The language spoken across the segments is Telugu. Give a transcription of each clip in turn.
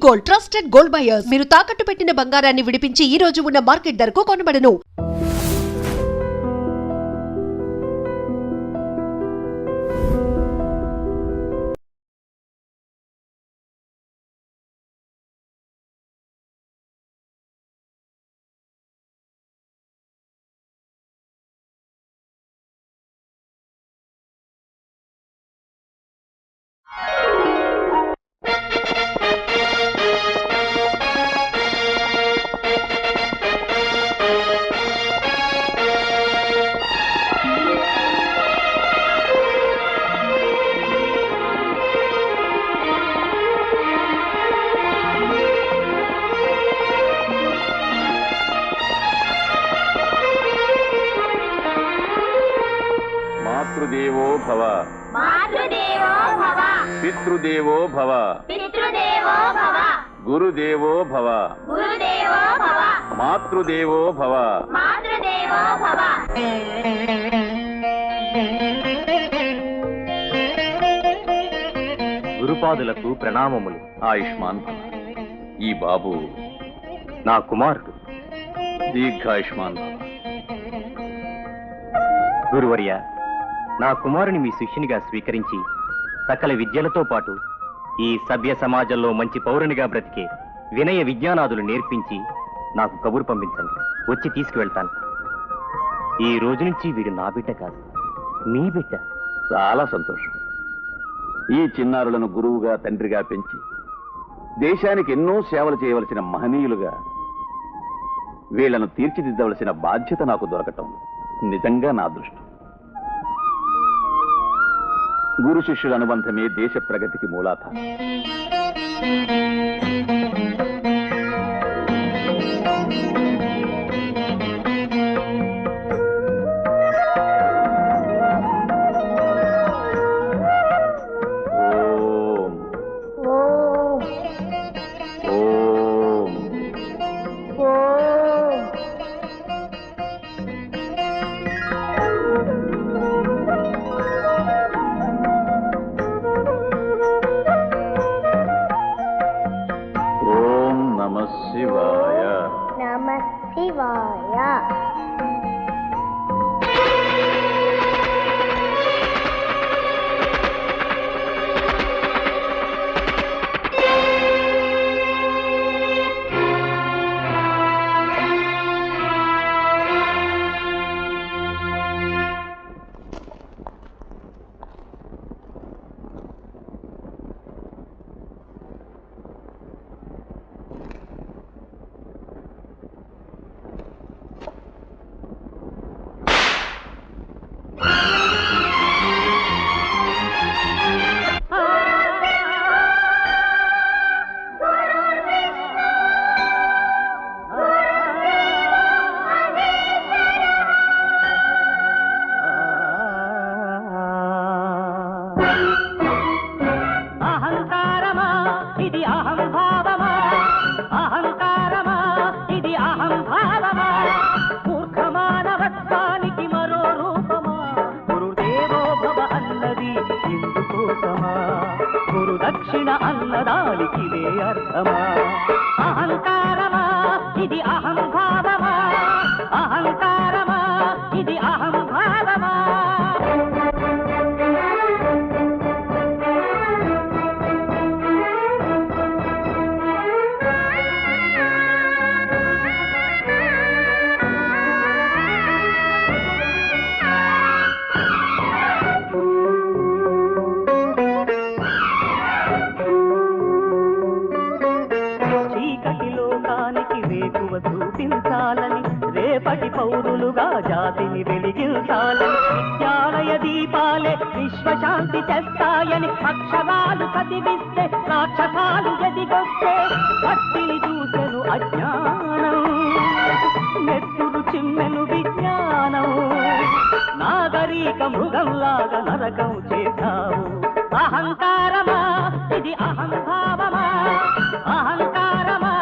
Gold, trusted gold buyers. మీరు తాకట్టు పెట్టిన బంగారాన్ని విడిపించి ఈ రోజు ఉన్న మార్కెట్ ధరకు కొనబడను. మాతృదేవో భవ, మాతృదేవో భవ, పితృదేవో భవ, పితృదేవో భవ, గురుదేవో భవ, గురుదేవో భవ, మాతృదేవో భవ, మాతృదేవో భవ. గురుపాదులకు ప్రణామములు. ఆయుష్మాన్ భవ. ఈ బాబు నా కుమారుడు. దీర్ఘాయుష్మాన్ భవ. గురువర్య, నా కుమారుని మీ శిష్యునిగా స్వీకరించి సకల విద్యలతో పాటు ఈ సభ్య సమాజంలో మంచి పౌరునిగా బ్రతికే వినయ విజ్ఞానాదులు నేర్పించి నాకు కబురు పంపించండి. వచ్చి తీసుకువెళ్తాను. ఈ రోజు నుంచి వీడు నా బిడ్డ కాదు, మీ బిడ్డ. చాలా సంతోషం. ఈ చిన్నారులను గురువుగా, తండ్రిగా పెంచి దేశానికి ఎన్నో సేవలు చేయవలసిన మహనీయులుగా వీళ్లను తీర్చిదిద్దవలసిన బాధ్యత నాకు దొరకటం నిజంగా నా అదృష్టం. గురు శిష్యుల అనుబంధమే దేశ ప్రగతికి మూలాధారం. శివాయ నమః శివాయ. దక్షిణ అన్నదానికిదే అర్థమా? అహంకారమా ఇది అహంభావమా? అహంకారమా ఇది అహంభావమా? చూపించాలని రేపటి పౌరులుగా జాతిని వెలిగించాలని విద్యాలయ దీపాలే విశ్వశాంతి తెస్తాయని అక్షరాలు చదివిస్తే రాక్షసాలు ఎదిగొస్తే భక్తిని చూసెను అజ్ఞానం, నెత్తురు చిమ్మెను విజ్ఞానం, నాగరిక మృగంలాగా నరకం చేశావు. అహంకారమా ఇది అహంభావమా? అహంకారమా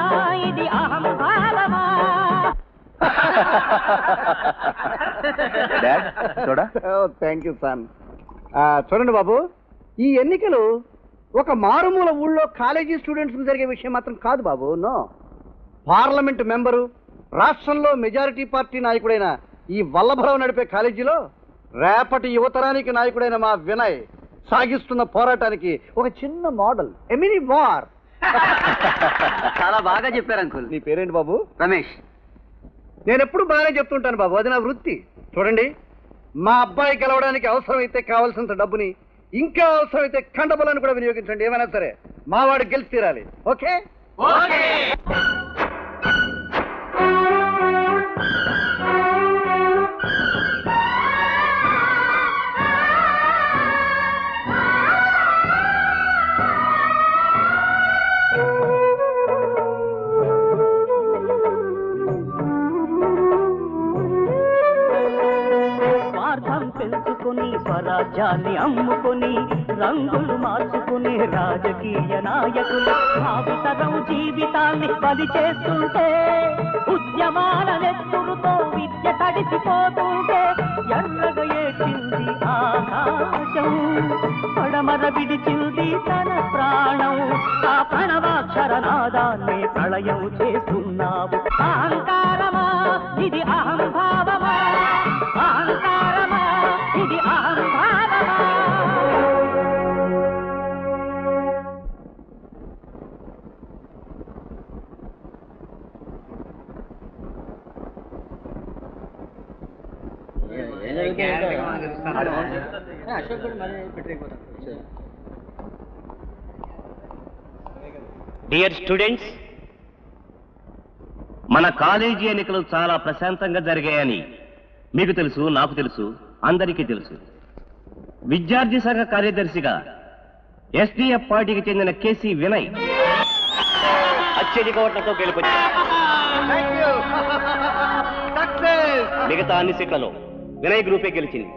ఇది అహంభావమా? Thank you sir. చూడండి బాబు, ఈ ఎన్నికలు ఒక మారుమూల ఊళ్ళో కాలేజీ స్టూడెంట్స్ జరిగే విషయం మాత్రం కాదు బాబు. నో, పార్లమెంట్ మెంబరు, రాష్ట్రంలో మెజారిటీ పార్టీ నాయకుడైన ఈ వల్లభరావు నడిపే కాలేజీలో రేపటి యువతరానికి నాయకుడైన మా వినయ్ సాగిస్తున్న పోరాటానికి ఒక చిన్న మోడల్, ఎమినీ వార్. చాలా బాగా చెప్పారు అంకుల్. నీ పేరేంటి బాబు? రమేష్. నేను ఎప్పుడు బాగానే చెప్తుంటాను బాబు, అది నా వృత్తి. చూడండి, మా అబ్బాయి గెలవడానికి అవసరమైతే కావాల్సినంత డబ్బుని, ఇంకా అవసరమైతే కండబలాన్ని కూడా వినియోగించండి. ఏమైనా సరే మా వాడు గెలిచి తీరాలి. ఓకే? పెంచుకొని స్వరాజ్యాన్ని అమ్ముకొని రంగులు మార్చుకునే రాజకీయ నాయకులు భావితరం జీవితాన్ని బలి చేస్తుంటే, ఉద్యమాల నెత్తురుతో విద్య తడిసిపోతుంటే ఎర్రగా ఏడ్చింది ఆకాశం, పడమర విడిచింది తన ప్రాణం. ఆ ప్రణవాక్షర నాదాన్ని ప్రళయం చేస్తున్నావు. అహంకారమా ఇది అహంభావమా? అహంకారమా ఇది అహంభావమా? డియర్ స్టూడెంట్స్, మన కాలేజీ ఎన్నికలు చాలా ప్రశాంతంగా జరిగాయని మీకు తెలుసు, నాకు తెలుసు, అందరికీ తెలుసు. విద్యార్థి సంఘ కార్యదర్శిగా ఎస్డిఎఫ్ పార్టీకి చెందిన కేసీ వినయ్ అత్యధిక ఓట్లతో గెలుపొచ్చారు. మిగతా అన్ని సీట్లలో వినయ్ గ్రూపే గెలిచింది.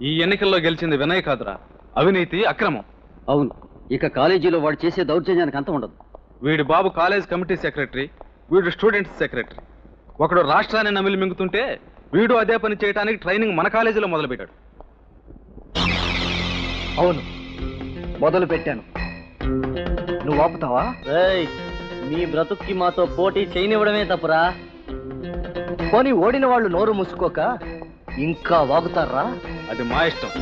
ఈ ఎన్నికల్లో గెలిచింది వినయ్ కాదురా, అవినీతి, అక్రమం. అవును, ఇక కాలేజీలో వాడు చేసే దౌర్జన్యానికి అంత ఉండదు. వీడి బాబు కాలేజ్ కమిటీ సెక్రటరీ, వీడు స్టూడెంట్స్ సెక్రటరీ. ఒకడు రాష్ట్రాన్ని నమిలి మింగుతుంటే వీడు అదే పని చేయడానికి ట్రైనింగ్ మన కాలేజీలో మొదలుపెట్టాడు. అవును, మొదలు పెట్టాను. నువ్వు ఆపుతావా? మీ బ్రతుక్కి మాతో పోటీ చేయనివ్వడమే తప్పురా. పోనీ ఓడిన వాళ్ళు నోరు మూసుకోక ఇంకా వాగుతారా? అది మా ఇష్టం.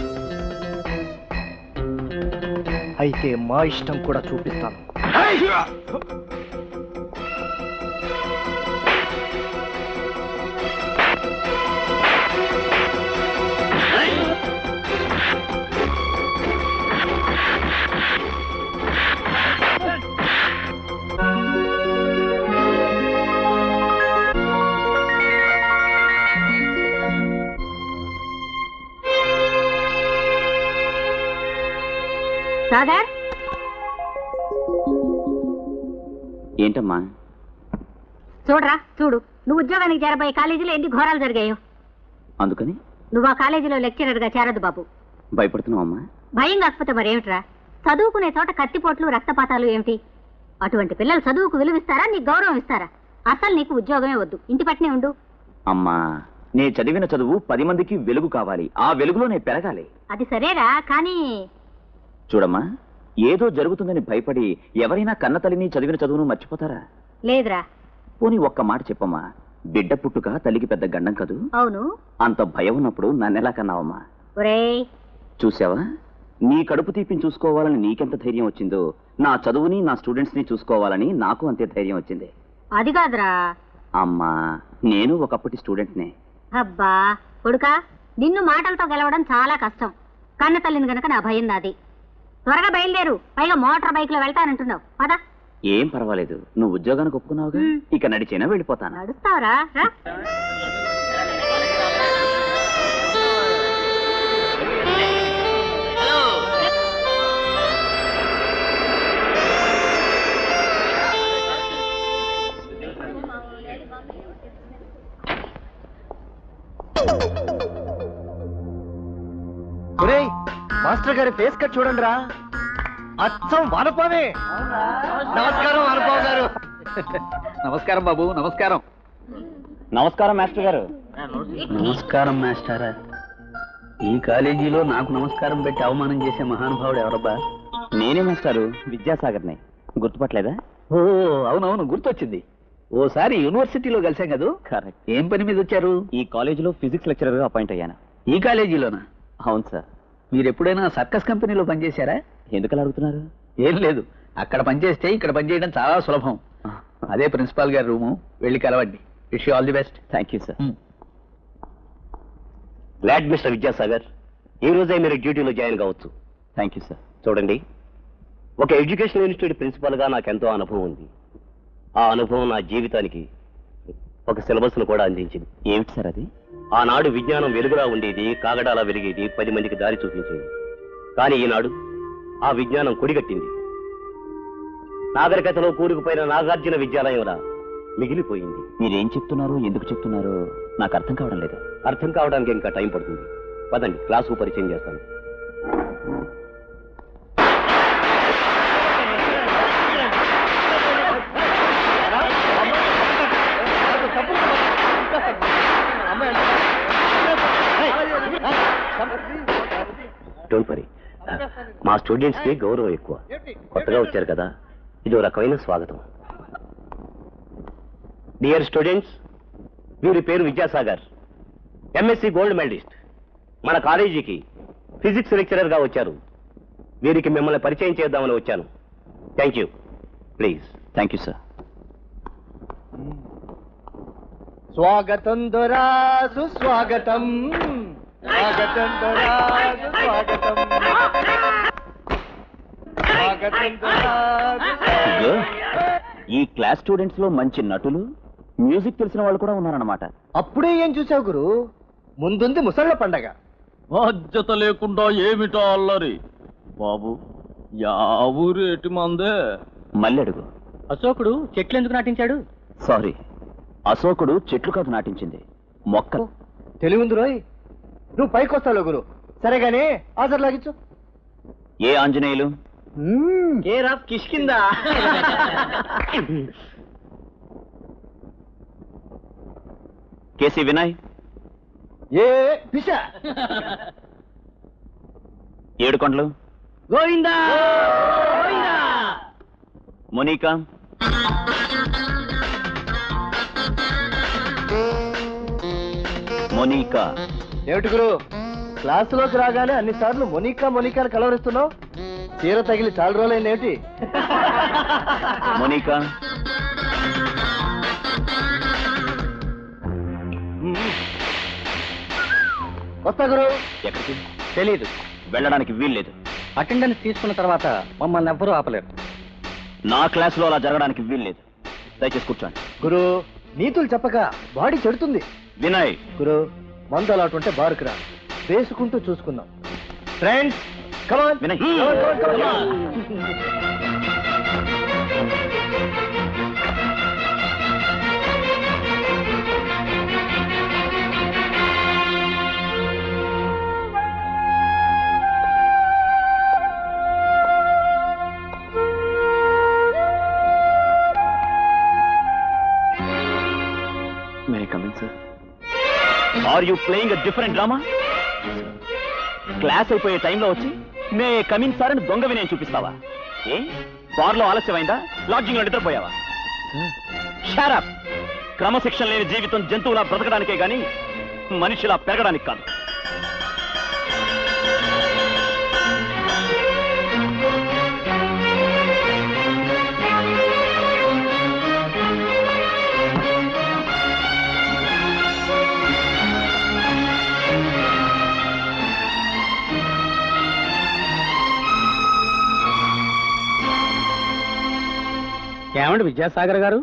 అయితే మా ఇష్టం కూడా చూపిస్తాను. సాగర్, ఏంటమ్మా? చూడరా చూడు, నువ్వు ఉద్యోగానికి చేరబోయే కాలేజీలో ఎన్ని ఘోరాలు జరిగాయో. అందుకని నువ్వు ఆ కాలేజీలో లెక్చరర్ గా చేరదు బాబు. భయపడుతున్నావమ్మా? భయం కాకపోతే మరేమిట్రా? చదువుకునే చోట కత్తిపోట్లు, రక్తపాతాలు ఏమిటి? అటువంటి పిల్లలు చదువుకు విలువిస్తారా, నీకు గౌరవం ఇస్తారా? అసలు నీకు ఉద్యోగమే వద్దు, ఇంటి పట్టునే ఉండు. అమ్మా, నే చదివిన చదువు 10 మందికి వెలుగు కావాలి. ఆ వెలుగులో నేను పెరగాలి. అది సరేరా, కానీ చూడమ్మా, ఏదో జరుగుతుందని భయపడి ఎవరైనా కన్నతల్లిని చదివిన చదువును మర్చిపోతారా? లేదురా. పోనీ ఒక్క మాట చెప్పమ్మా, బిడ్డ పుట్టుక తల్లికి పెద్ద గండం కదూ? అవును. అంత భయం ఉన్నప్పుడు నన్నెలా కన్నావమ్మా? ఒరేయ్, చూసావా, నీ కడుపు తీపిని చూసుకోవాలని నీకెంత ధైర్యం వచ్చిందో, నా చదువుని, నా స్టూడెంట్స్ ని చూసుకోవాలని నాకు అంతే ధైర్యం వచ్చింది. అది కాదురా. అమ్మా, నేను ఒకప్పటి స్టూడెంట్నే. అబ్బా కొడుకా, నిన్ను మాటలతో గెలవడం చాలా కష్టం. కన్న తల్లిని గనక నా భయం నాది. త్వరగా బయలుదేరు, పైగా మోటార్ బైక్ లో వెళ్తానంటున్నావు. పదా. ఏం పర్వాలేదు, నువ్వు ఉద్యోగానికి ఒప్పుకున్నావుగా, ఇక నడిచేనా వెళ్ళిపోతాను. నడుస్తావరా? రా. మాస్టర్ గారి ఫేస్ కట్ చూడండి రా. అచ్చం వానపామే. నమస్కారం వానపావు గారు. నమస్కారం బాబు, నమస్కారం. నమస్కారం మాస్టర్ గారు. నమస్కారం మాస్టారా. ఈ కాలేజీలో నాకు నమస్కారం పెట్టి అవమానం చేసే మహానుభావుడు ఎవరబ్బా? నేనే మాస్టారు, విద్యాసాగర్ని. గుర్తుపట్టలేదా? ఓ అవునవును, గుర్తొచ్చింది. ఓసారి యూనివర్సిటీలో కలిసాం కదా. కరెక్ట్. ఏం పని మీద వచ్చారు? ఈ కాలేజీలో ఫిజిక్స్ లెక్చరర్గా అపాయింట్ అయ్యాను. ఈ కాలేజీలోనా? అవును సార్. మీరు ఎప్పుడైనా సర్కస్ కంపెనీలో పనిచేశారా? ఎందుకలా అడుగుతున్నారు? ఏం లేదు, అక్కడ పనిచేస్తే ఇక్కడ పనిచేయడం చాలా సులభం. అదే ప్రిన్సిపాల్ గారి రూము, వెళ్ళి కలవండి. Wish you all the best. Thank you sir. Glad mister Vidyasagar, ఈ రోజే మీరు డ్యూటీలో జాయిన్ కావచ్చు. Thank you sir. చూడండి, ఒక ఎడ్యుకేషన్ ఇన్స్టిట్యూట్ ప్రిన్సిపాల్గా నాకెంతో అనుభవం ఉంది. ఆ అనుభవం నా జీవితానికి ఒక సిలబస్ను కూడా అందించింది. ఏమిటి సార్ అది? ఆనాడు విజ్ఞానం వెలుగులా ఉండేది, కాగడాలా వెలిగేది, 10 మందికి దారి చూపించేది. కానీ ఈనాడు ఆ విజ్ఞానం కొడిగట్టింది. నాగరికతలో కూరుకుపోయిన నాగార్జున విద్యాలయంలా మిగిలిపోయింది. మీరేం చెప్తున్నారో, ఎందుకు చెప్తున్నారో నాకు అర్థం కావడం లేదు. అర్థం కావడానికి ఇంకా టైం పడుతుంది. పదండి, క్లాసు పరిచయం చేస్తాను. డోంట్ వరీ, మా స్టూడెంట్స్ కి గౌరవం ఎక్కువ. కొత్తగా వచ్చారు కదా, ఇదో రకమైన స్వాగతం. డియర్ స్టూడెంట్స్, వీరి పేరు విద్యాసాగర్, ఎంఎస్సి గోల్డ్ మెడలిస్ట్. మన కాలేజీకి ఫిజిక్స్ లెక్చరర్ గా వచ్చారు. వీరికి మిమ్మల్ని పరిచయం చేద్దామని వచ్చాను. Thank you. Please. Thank you sir. స్వాగతం దొరా, సుస్వాగతం. స్వాగతం దొరా, సుస్వాగతం. స్వాగతం దొరా, ఇదిగో, ఈ క్లాస్ స్టూడెంట్స్ లో మంచి నటులు, మ్యూజిక్ తెలిసిన వాళ్ళు కూడా ఉన్నారన్నమాట. అప్పుడే ఏం చూసావు గురు? ముందుంది ముసళ్ళ పండగ. బాధ్యత లేకుండా ఏమిటో అల్లరి బాబు. యా ఊరేటి మందే? మళ్ళీ అడుగు. అశోకుడు చెట్లు ఎందుకు నాటించాడు? సారీ, అశోకుడు చెట్లు కాదు నాటించింది, మొక్కలు. తెలివింది రోయ్. నువ్వు పైకొస్తావు గురు. సరేగానే ఆజర్ లాగించు. ఏ Anjaneyulu? Care of Kishkindha. KC Vinay? ఏ పిశ. ఏడుకొండలు? గోవిందా. మోనికా? మోనికా? ఏమిటి గురు, క్లాసులోకి రాగానే అన్నిసార్లు మొనికా మొనికాని కలవరిస్తున్నావు? చీర తగిలి చాలా రోజులైంది ఏమిటి? మోనికా? వస్తా గురు. ఎక్కడికి? తెలీదు. వెళ్ళడానికి వీల్లేదు. అటెండెన్స్ తీసుకున్న తర్వాత మమ్మల్ని ఎవ్వరూ ఆపలేరు. నా క్లాసులో అలా జరగడానికి వీల్లేదు. దయచేసి కూర్చోండి. గురు, నీతులు చెప్పక బాడీ చెడుతుంది. వినయ్? గురు, మందు అలాంటి ఉంటే బారుకు రా, వేసుకుంటూ చూసుకుందాం. Friends come on. Vinay? May I come in, sir? Are you playing a different drama? Class అయిపోయే టైంలో వచ్చి మే కమిన్ సార్ అని దొంగ వినయం చూపిస్తావా? ఏ బార్లో ఆలస్యమైందా? లాడ్జింగ్ లో నిద్రపోయావా? షారప్. క్రమశిక్షణ లేని జీవితం జంతువులా బ్రతకడానికే గాని మనిషిలా పెరగడానికి కాదు. ఏమండి విద్యాసాగర్ గారు,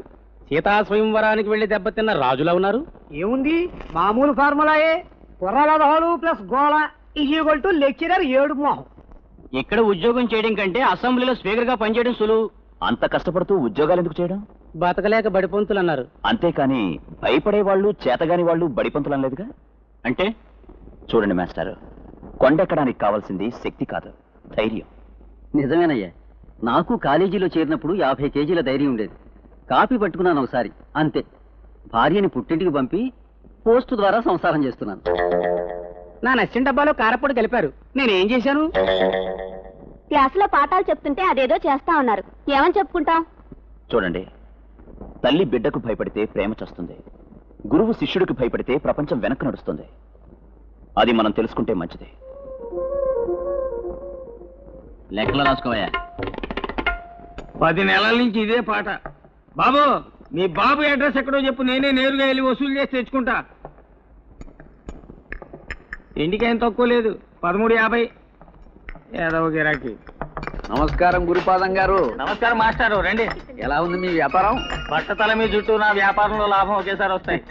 సీతా స్వయంవరానికి వెళ్లి దెబ్బతిన్న రాజులా ఉన్నారు. ఏముంది, మామూలు ఫార్ములాయే. కుర్రలదహాలు ప్లస్ గోళ ఈక్వల్ టు లెక్చరర్ 7 మోహం. ఇక్కడ ఉద్యోగం చేయడం కంటే అసెంబ్లీలో స్పీకర్ గా పనిచేయడం సులువు. అంత కష్టపడుతూ ఉద్యోగాలు ఎందుకు చేయడం? బతకలేక బడిపంతులు అన్నారు. అంతేకాని భయపడే వాళ్ళు, చేతగాని వాళ్ళు బడిపంతులు అనలేదుగా. అంటే చూడండి మాస్టారు, కొండెక్కడానికి కావాల్సింది శక్తి కాదు, ధైర్యం. నిజమేనయ్యా, నాకు కాలేజీలో చేరినప్పుడు 50 కేజీల ధైర్యం ఉండేది. కాపీ పట్టుకున్నాను ఒకసారి, అంతే. భార్యని పుట్టింటికి పంపి పోస్టు ద్వారా సంసారం చేస్తున్నాను. నా నచ్చిన డబ్బాలో కారపొడి కలిపారు, నేనేం చేశాను? క్లాసులో పాఠాలు చెప్తుంటే అదేదో చేస్తా ఉన్నారు, ఏమని చెప్పుకుంటాం? చూడండి, తల్లి బిడ్డకు భయపడితే ప్రేమ చేస్తుంది, గురువు శిష్యుడికి భయపడితే ప్రపంచం వెనక్కి నడుస్తుంది. అది మనం తెలుసుకుంటే మంచిది. లెక్కలు రాసుకోవయ్యా. 10 నెలల నుంచి ఇదే పాట. బాబు, మీ బాబు అడ్రస్ ఎక్కడో చెప్పు, నేనే నేరుగా వెళ్ళి వసూలు చేసి తెచ్చుకుంటా. ఇంటికేం తక్కువ లేదు, 13.50. ఏదో గిరాకీ. నమస్కారం గురుపాదం గారు. నమస్కారం మాస్టారు, రండి. ఎలా ఉంది మీ వ్యాపారం? బట్టతల మీ చుట్టూ నా వ్యాపారంలో లాభం ఒకేసారి వస్తాయి.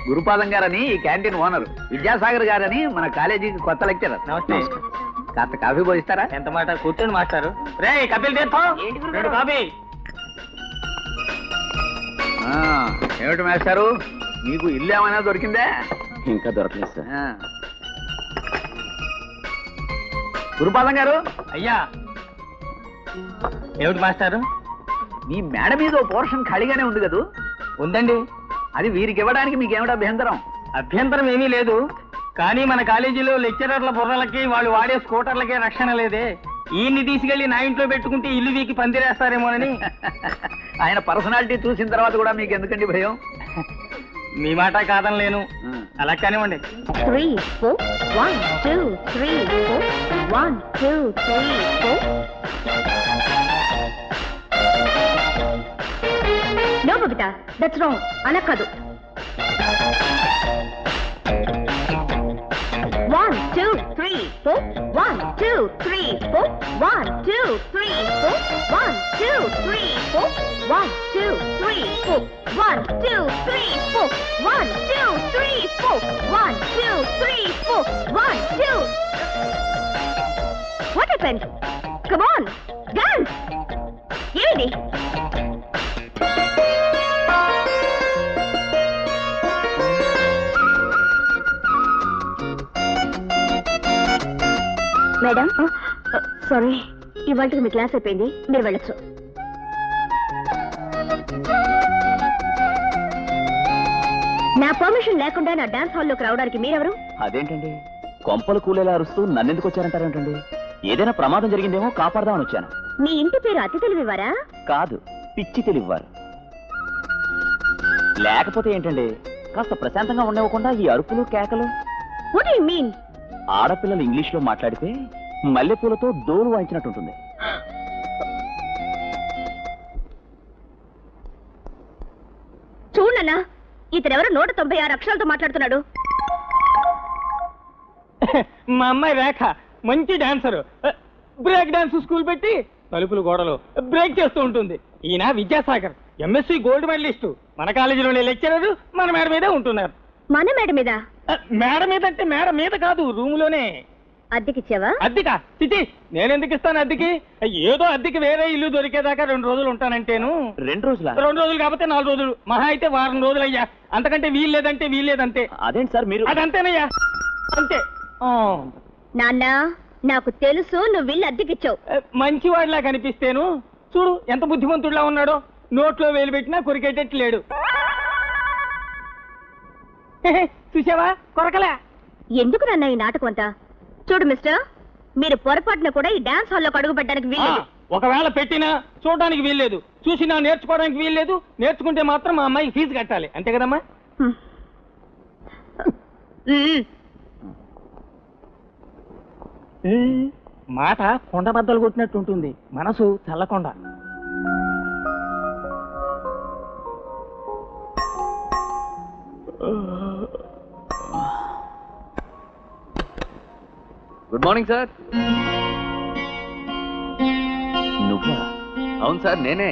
గురుపాదం గారని ఈ క్యాంటీన్ ఓనర్, విద్యాసాగర్ గారని మన కాలేజీకి కొత్త లెక్చరర్. నమస్తే. కాస్త కాఫీ పోయిస్తారా? ఎంత మాట, కూర్చోండి మాస్టారు. రే కపిల్ తీర్థం, 2 కాఫీ. ఏమిటి మాస్టారు, మీకు ఇల్లు ఏమైనా దొరికిందే? ఇంకా దొరకలేదు సార్. గురుపాదం గారు. అయ్యా. ఏమిటి మాస్టారు? మీ మేడ మీద ఓ పోర్షన్ ఖాళీగానే ఉంది కదూ? ఉందండి. అది వీరికి ఇవ్వడానికి మీకేమిటి అభ్యంతరం? అభ్యంతరం ఏమీ లేదు, కానీ మన కాలేజీలో లెక్చరర్ల బుర్రలకి వాళ్ళు వాడే స్కూటర్లకే రక్షణ లేదే. ఈయన్ని తీసుకెళ్లి నా ఇంట్లో పెట్టుకుంటే ఇల్లు వీకి పందిరేస్తారేమోనని. ఆయన పర్సనాలిటీ చూసిన తర్వాత కూడా మీకు ఎందుకండి భయం? మీ మాట కాదనలేను, అలా కానివ్వండి. 3 4 1 2 3 4 1 2 3 4. No, Babita, that's wrong. Anakadu. 1 2 3 4 1 2 3 4 1 2 3 4 1 2 3 4 1 2 3 4 1 2 3 4 1 2 3 4 1 2 3 4 1 2. What happened? Come on, dance. Yedi. Madam, sorry, ఇవాళకి మీ క్లాస్ అయిపోయింది, మీరు వెళ్ళొచ్చు. నా పర్మిషన్ లేకుండా నా డాన్స్ హాల్లోకి రావడానికి మీరెవరు? అదేంటండి, కొంపలు కూలేలా అరుస్తూ నన్నెందుకు వచ్చారంటారేంటండి? ఏదైనా ప్రమాదం జరిగిందేమో కాపాడదామని వచ్చాను. మీ ఇంటి పేరు అతి తెలివివారా? కాదు, పిచ్చి తెలివ్వారు. లేకపోతే ఏంటండి, కాస్త ప్రశాంతంగా ఉండవకుండా ఈ అరుపులు కేకలు. What do you mean? ఆడపిల్లలు ఇంగ్లీష్ లో మాట్లాడితే మల్లెపూలతో డోలు వాయించినట్టుంటుంది. చూడన్నా, ఇతనెవరో 196 అక్షరాలతో మాట్లాడుతున్నాడు. మా అమ్మాయి రేఖ మంచి డాన్సర్, బ్రేక్ డాన్స్ స్కూల్ పెట్టి తలుపులు గోడలు బ్రేక్ చేస్తూ ఉంటుంది. ఈయన విద్యాసాగర్, ఎంఎస్సి గోల్డ్ మెడలిస్టు, మన కాలేజీలోనే లెక్చరర్, మన మేడ మీదే ఉంటున్నారు. మన మేడ మీద? మేడ మీద అంటే మేడ మీద కాదు, రూములోనే. అద్దెకిచ్చావా? అద్దెకా? చిచి, నేనెందుకు ఇస్తాను అద్దెకి? ఏదో అద్దెకి వేరే ఇల్లు దొరికేదాకా 2 రోజులు ఉంటానంటేను. 2 రోజులా? 2 రోజులు కాకపోతే 4 రోజులు, మహా అయితే వారం రోజులు అయ్యా. అంతకంటే వీల్లేదంటే వీల్లేదంతే. అదేంటి సార్ మీరు? అదంతేనయ్యా, అంతే. నాన్న, నాకు తెలుసు నువ్వు ఇల్లు అద్దెకిచ్చావు. మంచివాడిలా కనిపిస్తేను చూడు ఎంత బుద్ధిమంతుడిలా ఉన్నాడో. నోట్లో వేలు పెట్టినా కొరికేటట్టు లేడు. చూసావా, కొరకలే. ఎందుకు నాన్న ఈ నాటకం అంతా? చూడు మిస్టర్, మీరు పొరపాటున కూడా ఈ డాన్స్ హాల్లో అడుగు పెట్టడానికి వీల్లేదు. ఒకవేళ పెట్టినా చూడడానికి వీల్లేదు, చూసినా నేర్చుకోవడానికి వీల్లేదు. నేర్చుకుంటే మాత్రం మా అమ్మాయికి ఫీజు కట్టాలి, అంతే కదమ్మా? మాట కొండ బద్దలు కొట్టినట్టు ఉంటుంది, మనసు చల్లకొండ. Good morning sir. నువ్వా? అవును సార్, నేనే.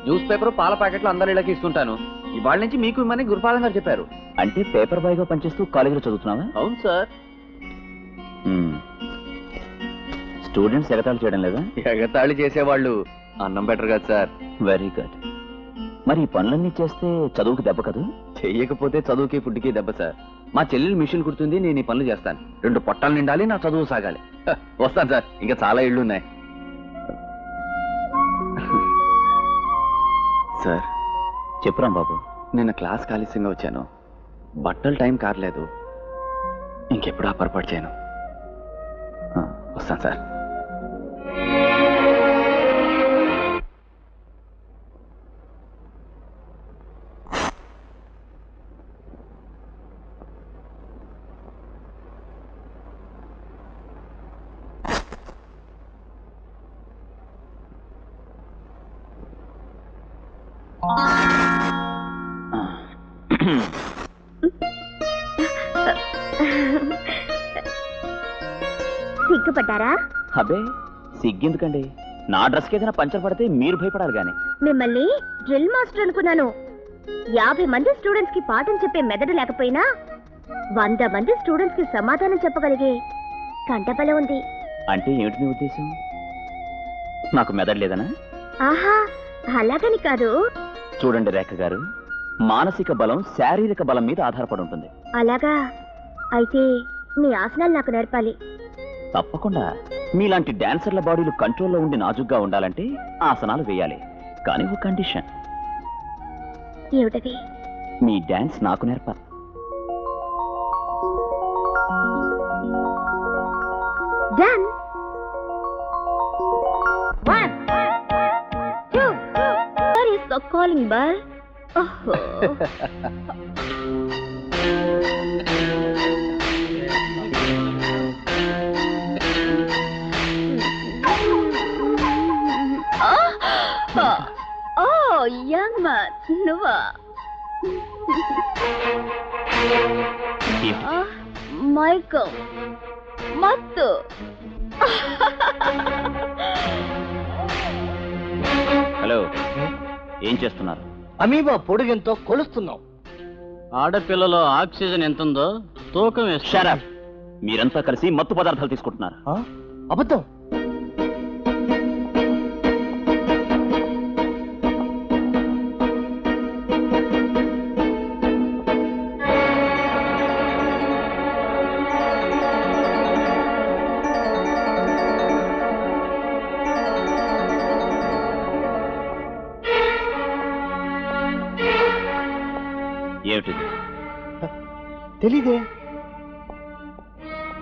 న్యూస్ పేపర్, పాల ప్యాకెట్లు అందరి ఇళ్ళకి ఇస్తుంటాను. ఇవాళ నుంచి మీకు ఇమ్మని గురుపాదం గారు చెప్పారు. అంటే పేపర్ బాయ్ గా పనిచేస్తూ కాలేజీలో చదువుతున్నావా? అవును సార్. స్టూడెంట్స్ ఎగతాళి చేయడం లేదా? ఎగతాళి చేసేవాళ్ళు అన్నం బెటర్ కదా సార్. Very good. మరి ఈ పనులన్నీ చేస్తే చదువుకి దెబ్బ కదూ? చెయ్యకపోతే చదువుకి ఫుడ్కి దెబ్బ సార్. మా చెల్లెలు మిషన్ కుడుతుంది, నేను ఈ పనులు చేస్తాను. 2 పొట్టాలు నిండాలి, నా చదువు సాగాలి. వస్తాను సార్, ఇంకా చాలా ఇళ్ళు ఉన్నాయి. సార్ చెప్పురాం బాబు. నిన్న క్లాస్ ఆలస్యంగా వచ్చాను, బట్టలు టైం కారలేదు. ఇంకెప్పుడు ఆ పొరపాటు చేయను. వస్తాను సార్. సిగ్గుపడ్డారా? అబ్బే సిగ్గెందుకండి, నా డ్రెస్కి ఏదైనా పంచర్ పడితే మీరు భయపడాలి కానీ. మిమ్మల్ని డ్రిల్ మాస్టర్ అనుకున్నాను. 50 మంది స్టూడెంట్స్ కి పాఠం చెప్పే మెదడు లేకపోయినా 100 మంది స్టూడెంట్స్ కి సమాధానం చెప్పగలిగే కంటబలం ఉంది. అంటే ఏమిటి మీ ఉద్దేశం? నాకు మెదడు లేదనా? ఆహా, అలాగని కాదు. చూడండి రేఖ గారు, మానసిక బలం శారీరక బలం మీద ఆధారపడి ఉంటుంది. అలాగా? అయితే మీ ఆసనాలు నాకు నేర్పాలి. తప్పకుండా. మీలాంటి డాన్సర్ల బాడీలు కంట్రోల్లో ఉండి నాజుగ్గా ఉండాలంటే ఆసనాలు వేయాలి. కానీ ఒక కండిషన్. ఏమిటది? మీ డాన్స్ నాకు నేర్పాలి. Done. 1, 2. Where is the calling bell? Oh. Oh, young man, nuva. Michael, Mattu. Hello, ఏం చేస్తున్నారు? అమీబా పొడుగెంతో కొలుస్తున్నాం. ఆడపిల్లలో ఆక్సిజన్ ఎంతుందో తూకం Shut up. మీరంతా కలిసి మత్తు పదార్థాలు తీసుకుంటున్నారు. అబద్ధం. ఏమిటిది? తెలీదే.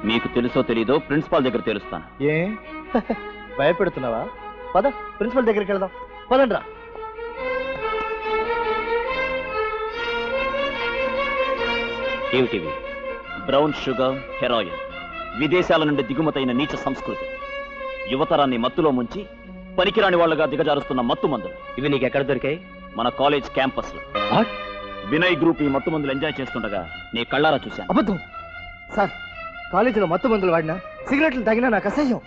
మీకు తెలుసో తెలీదో ప్రిన్సిపాల్ దగ్గర తెలుస్తాను. ఏ భయపెడుతున్నావా? పద ప్రిన్సిపల్ దగ్గరికి వెళ్దాం. పదండ్రా. ఏమిటివి? బ్రౌన్ షుగర్, హెరాయిన్, విదేశాల నుండి దిగుమతైన నీచ సంస్కృతి, యువతరాన్ని మత్తులో ముంచి పనికిరాని వాళ్లుగా దిగజారుస్తున్న మత్తు మందులు. ఇవి నీకు ఎక్కడ దొరికాయి? మన కాలేజ్ క్యాంపస్ లో. వినయ్ గ్రూప్ ఈ మత్తు మందులు ఎంజాయ్ చేస్తుండగా నీ కళ్ళారా చూశాను. అబద్ధం సార్. కాలేజీలో మత్తు మందులు వాడినా, సిగరెట్లు తాగినా నాకు అసహ్యం.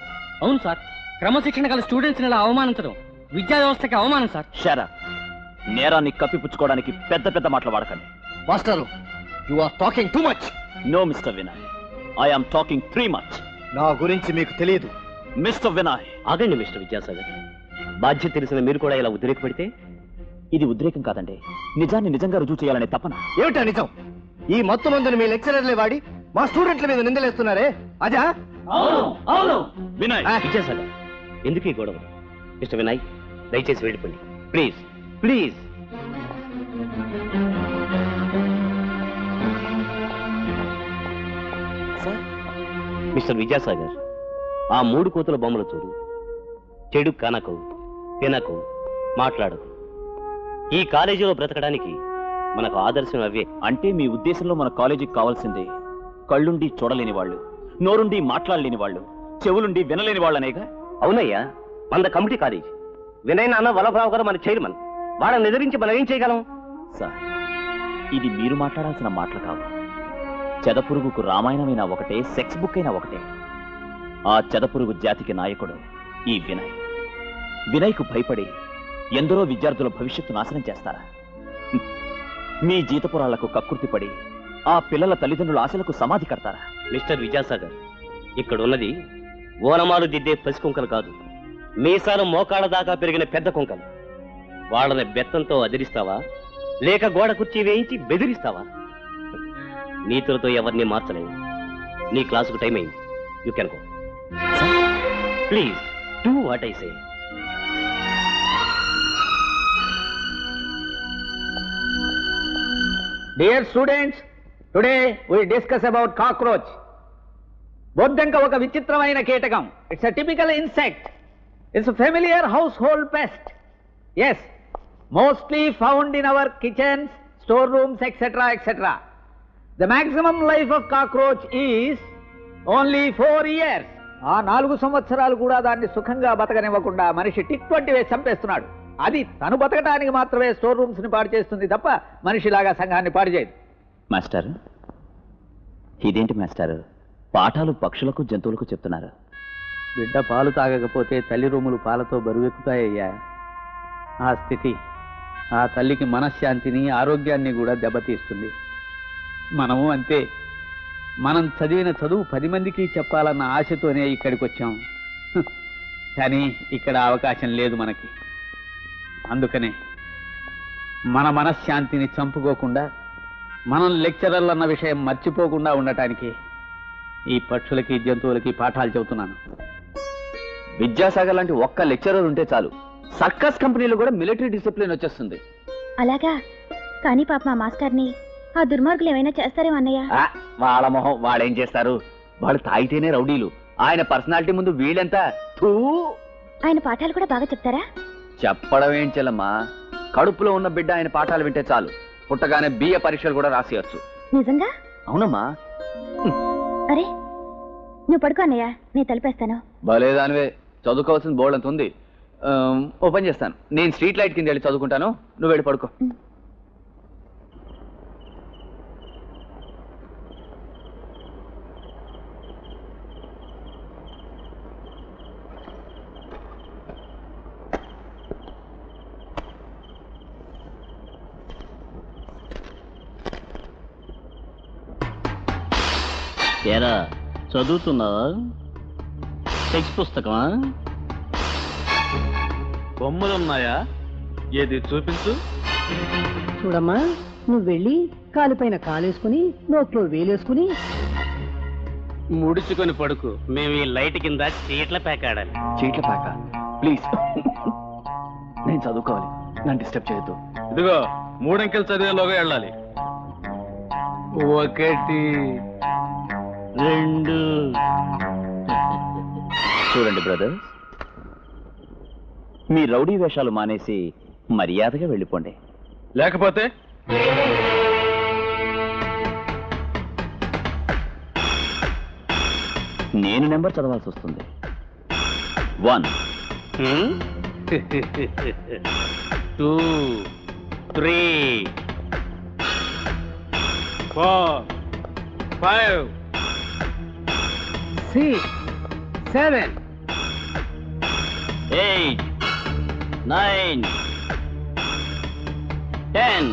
అవును సార్, క్రమశిక్షణ గల స్టూడెంట్స్ ఇలా అవమానించడం విద్యా వ్యవస్థకి అవమానం సార్. షరా, నేరాన్ని కప్పిపుచ్చుకోవడానికి పెద్ద పెద్ద మాటలు వాడకండి. Master, you are talking too much. No mister Vinay, I am talking 3 much. నా గురించి మీకు తెలియదు. మిస్టర్ వినయ్. ఆగండి మిస్టర్ విద్యాసాగర్. బాధ్యత తెలిసిన మీరు కూడా ఇలా ఉద్రేకపడితే? ఇది ఉద్రేకం కాదండి, నిజాన్ని నిజంగా రుజువు చేయాలనే తపన. ఏమిటా నిజం? ఈ మత్తు మందుని మీ లెక్చరర్లే వాడి మా స్టూడెంట్ల మీద నిందలేస్తున్నారే, అదా? వినయ్. విద్యాసాగర్, ఎందుకు ఈ గొడవ? మిస్టర్ వినయ్, దయచేసి వెళ్ళిపోండి ప్లీజ్. ప్లీజ్. మిస్టర్ విద్యాసాగర్, ఆ 3 కోతుల బొమ్మలు చూడు. చెడు కనకు, తినకు, మాట్లాడకు. ఈ కాలేజీలో బ్రతకడానికి మనకు ఆదర్శం అవే. అంటే మీ ఉద్దేశంలో మన కాలేజీకి కావాల్సిందే కళ్ళుండి చూడలేని వాళ్ళు, నోరుండి మాట్లాడలేని వాళ్ళు, చెవులుండి వినలేని వాళ్ళనేగా? అవునయ్యా, మన కమిటీ కాలేజీ. వినయ్ నాన్న వల్లభరావు గారు మన చైర్మన్. వాళ్ళని ఎదిరించి మనం ఏం చేయగలం? సార్, ఇది మీరు మాట్లాడాల్సిన మాటలు కావు. చెదపురుగుకు రామాయణమైనా ఒకటే, సెక్స్ బుక్ అయినా ఒకటే. ఆ చెదపురుగు జాతికి నాయకుడు ఈ వినయ్. వినయ్కు భయపడి ఎందరో విద్యార్థుల భవిష్యత్తు నాశనం చేస్తారా? మీ జీతపురాళ్లకు కక్కుర్తిపడి ఆ పిల్లల తల్లిదండ్రుల ఆశలకు సమాధి కడతారా? మిస్టర్ విద్యాసాగర్, ఇక్కడ ఉన్నది ఓనమాలు దిద్దే పసి కుంకలు కాదు, మీసాలు మోకాళ్ళ దాకా పెరిగిన పెద్ద కుంకలు. వాళ్ళని బెత్తంతో అదిరిస్తావా, లేక గోడ కుర్చీ వేయించి బెదిరిస్తావా? నీతులతో ఎవరిని మార్చలేవు. నీ క్లాసుకు టైం అయింది. You can go. Please do what I say. Dear students, today we discuss about cockroach. బొద్దంక ఒక విచిత్రమైన కీటకం. It's a typical insect. It's a familiar household pest. Yes, mostly found in our kitchens, storerooms, etc., etc. The maximum life of cockroach is only 4 years. ఆ 4 సంవత్సరాలు కూడా దాన్ని సుఖంగా బతకనివ్వకుండా మనిషి టిక్వంటి వేసి చంపేస్తున్నాడు. అది తను బతకడానికి మాత్రమే స్టోర్ రూమ్స్ ని పాడు చేస్తుంది తప్ప మనిషిలాగా సంఘాన్ని పాడు చేయదు. మాస్టర్, ఇదేంటి మాస్టర్, పాఠాలు పక్షులకు జంతువులకు చెప్తున్నారు? బిడ్డ పాలు తాగకపోతే తల్లి రూములు పాలతో బరువెక్కుతాయ్యా. ఆ స్థితి ఆ తల్లికి మనశ్శాంతిని ఆరోగ్యాన్ని కూడా దెబ్బతీస్తుంది. మనము అంతే. మనం చదివిన చదువు 10 మందికి చెప్పాలన్న ఆశతోనే ఇక్కడికి వచ్చాం. కానీ ఇక్కడ అవకాశం లేదు మనకి. అందుకనే మన మనశ్శాంతిని చంపుకోకుండా, మనం లెక్చరర్లు అన్న విషయం మర్చిపోకుండా ఉండటానికి ఈ పక్షులకి జంతువులకి పాఠాలు చెబుతున్నాను. విద్యాసాగర్ లాంటి ఒక్క లెక్చరర్ ఉంటే చాలు, సర్కస్ కంపెనీలో కూడా మిలిటరీ డిసిప్లిన్ వచ్చేస్తుంది. అలాగా? కానీ పాప మా మాస్టర్ని ఆ దుర్మార్గులు ఏమైనా చేస్తారేమో అన్నయ్య. వాళ్ళ మొహం వాడేం చేస్తారు? వాళ్ళు తాగితేనే రౌడీలు. ఆయన పర్సనాలిటీ ముందు వీళ్ళెంతా. ఆయన పాఠాలు కూడా బాగా చెప్తారా? చెప్పడం ఏం చెల్లమ్మా, కడుపులో ఉన్న బిడ్డ ఆయన పాఠాలు వింటే చాలు, పుట్టగానే బిఏ పరీక్షలు కూడా రాసేయచ్చు. నిజంగా? అవునమ్మా. అరే నువ్వు పడుకో అన్నయ్య, నేను తలిపేస్తాను. భలేదానివే, చదువుకోవాల్సిన బోర్డు అంత ఉంది. ఓపెన్ చేస్తాను. నేను స్ట్రీట్ లైట్ కింద వెళ్ళి చదువుకుంటాను, నువ్వు వెళ్ళి పడుకో. ఏరా చదువుతున్నావా? టెక్స్ట్ పుస్తకమా? బొమ్మలున్నాయా? ఏది చూపించు. చూడమ్మా, నువ్వు వెళ్ళి కాలుపైన కాలేసుకుని నోట్లో వేలేసుకుని ముడుచుకొని పడుకు. మేము ఈ లైట్ కింద చీట్ల పేకాడాలి. చీట్ల పాక ప్లీజ్. నేను చదువుకోవాలి, నన్ను డిస్టర్బ్ చేయొద్దు. ఇదిగో 3 అంకెలు చదివేలోగా వెళ్ళాలి. 1 2 చూడండి బ్రదర్స్, మీ రౌడీ వేషాలు మానేసి మర్యాదగా వెళ్ళిపోండి. లేకపోతే నేను నెంబర్ చదవాల్సి వస్తుంది. 1 2 3 4 5 6 7 8 9 10.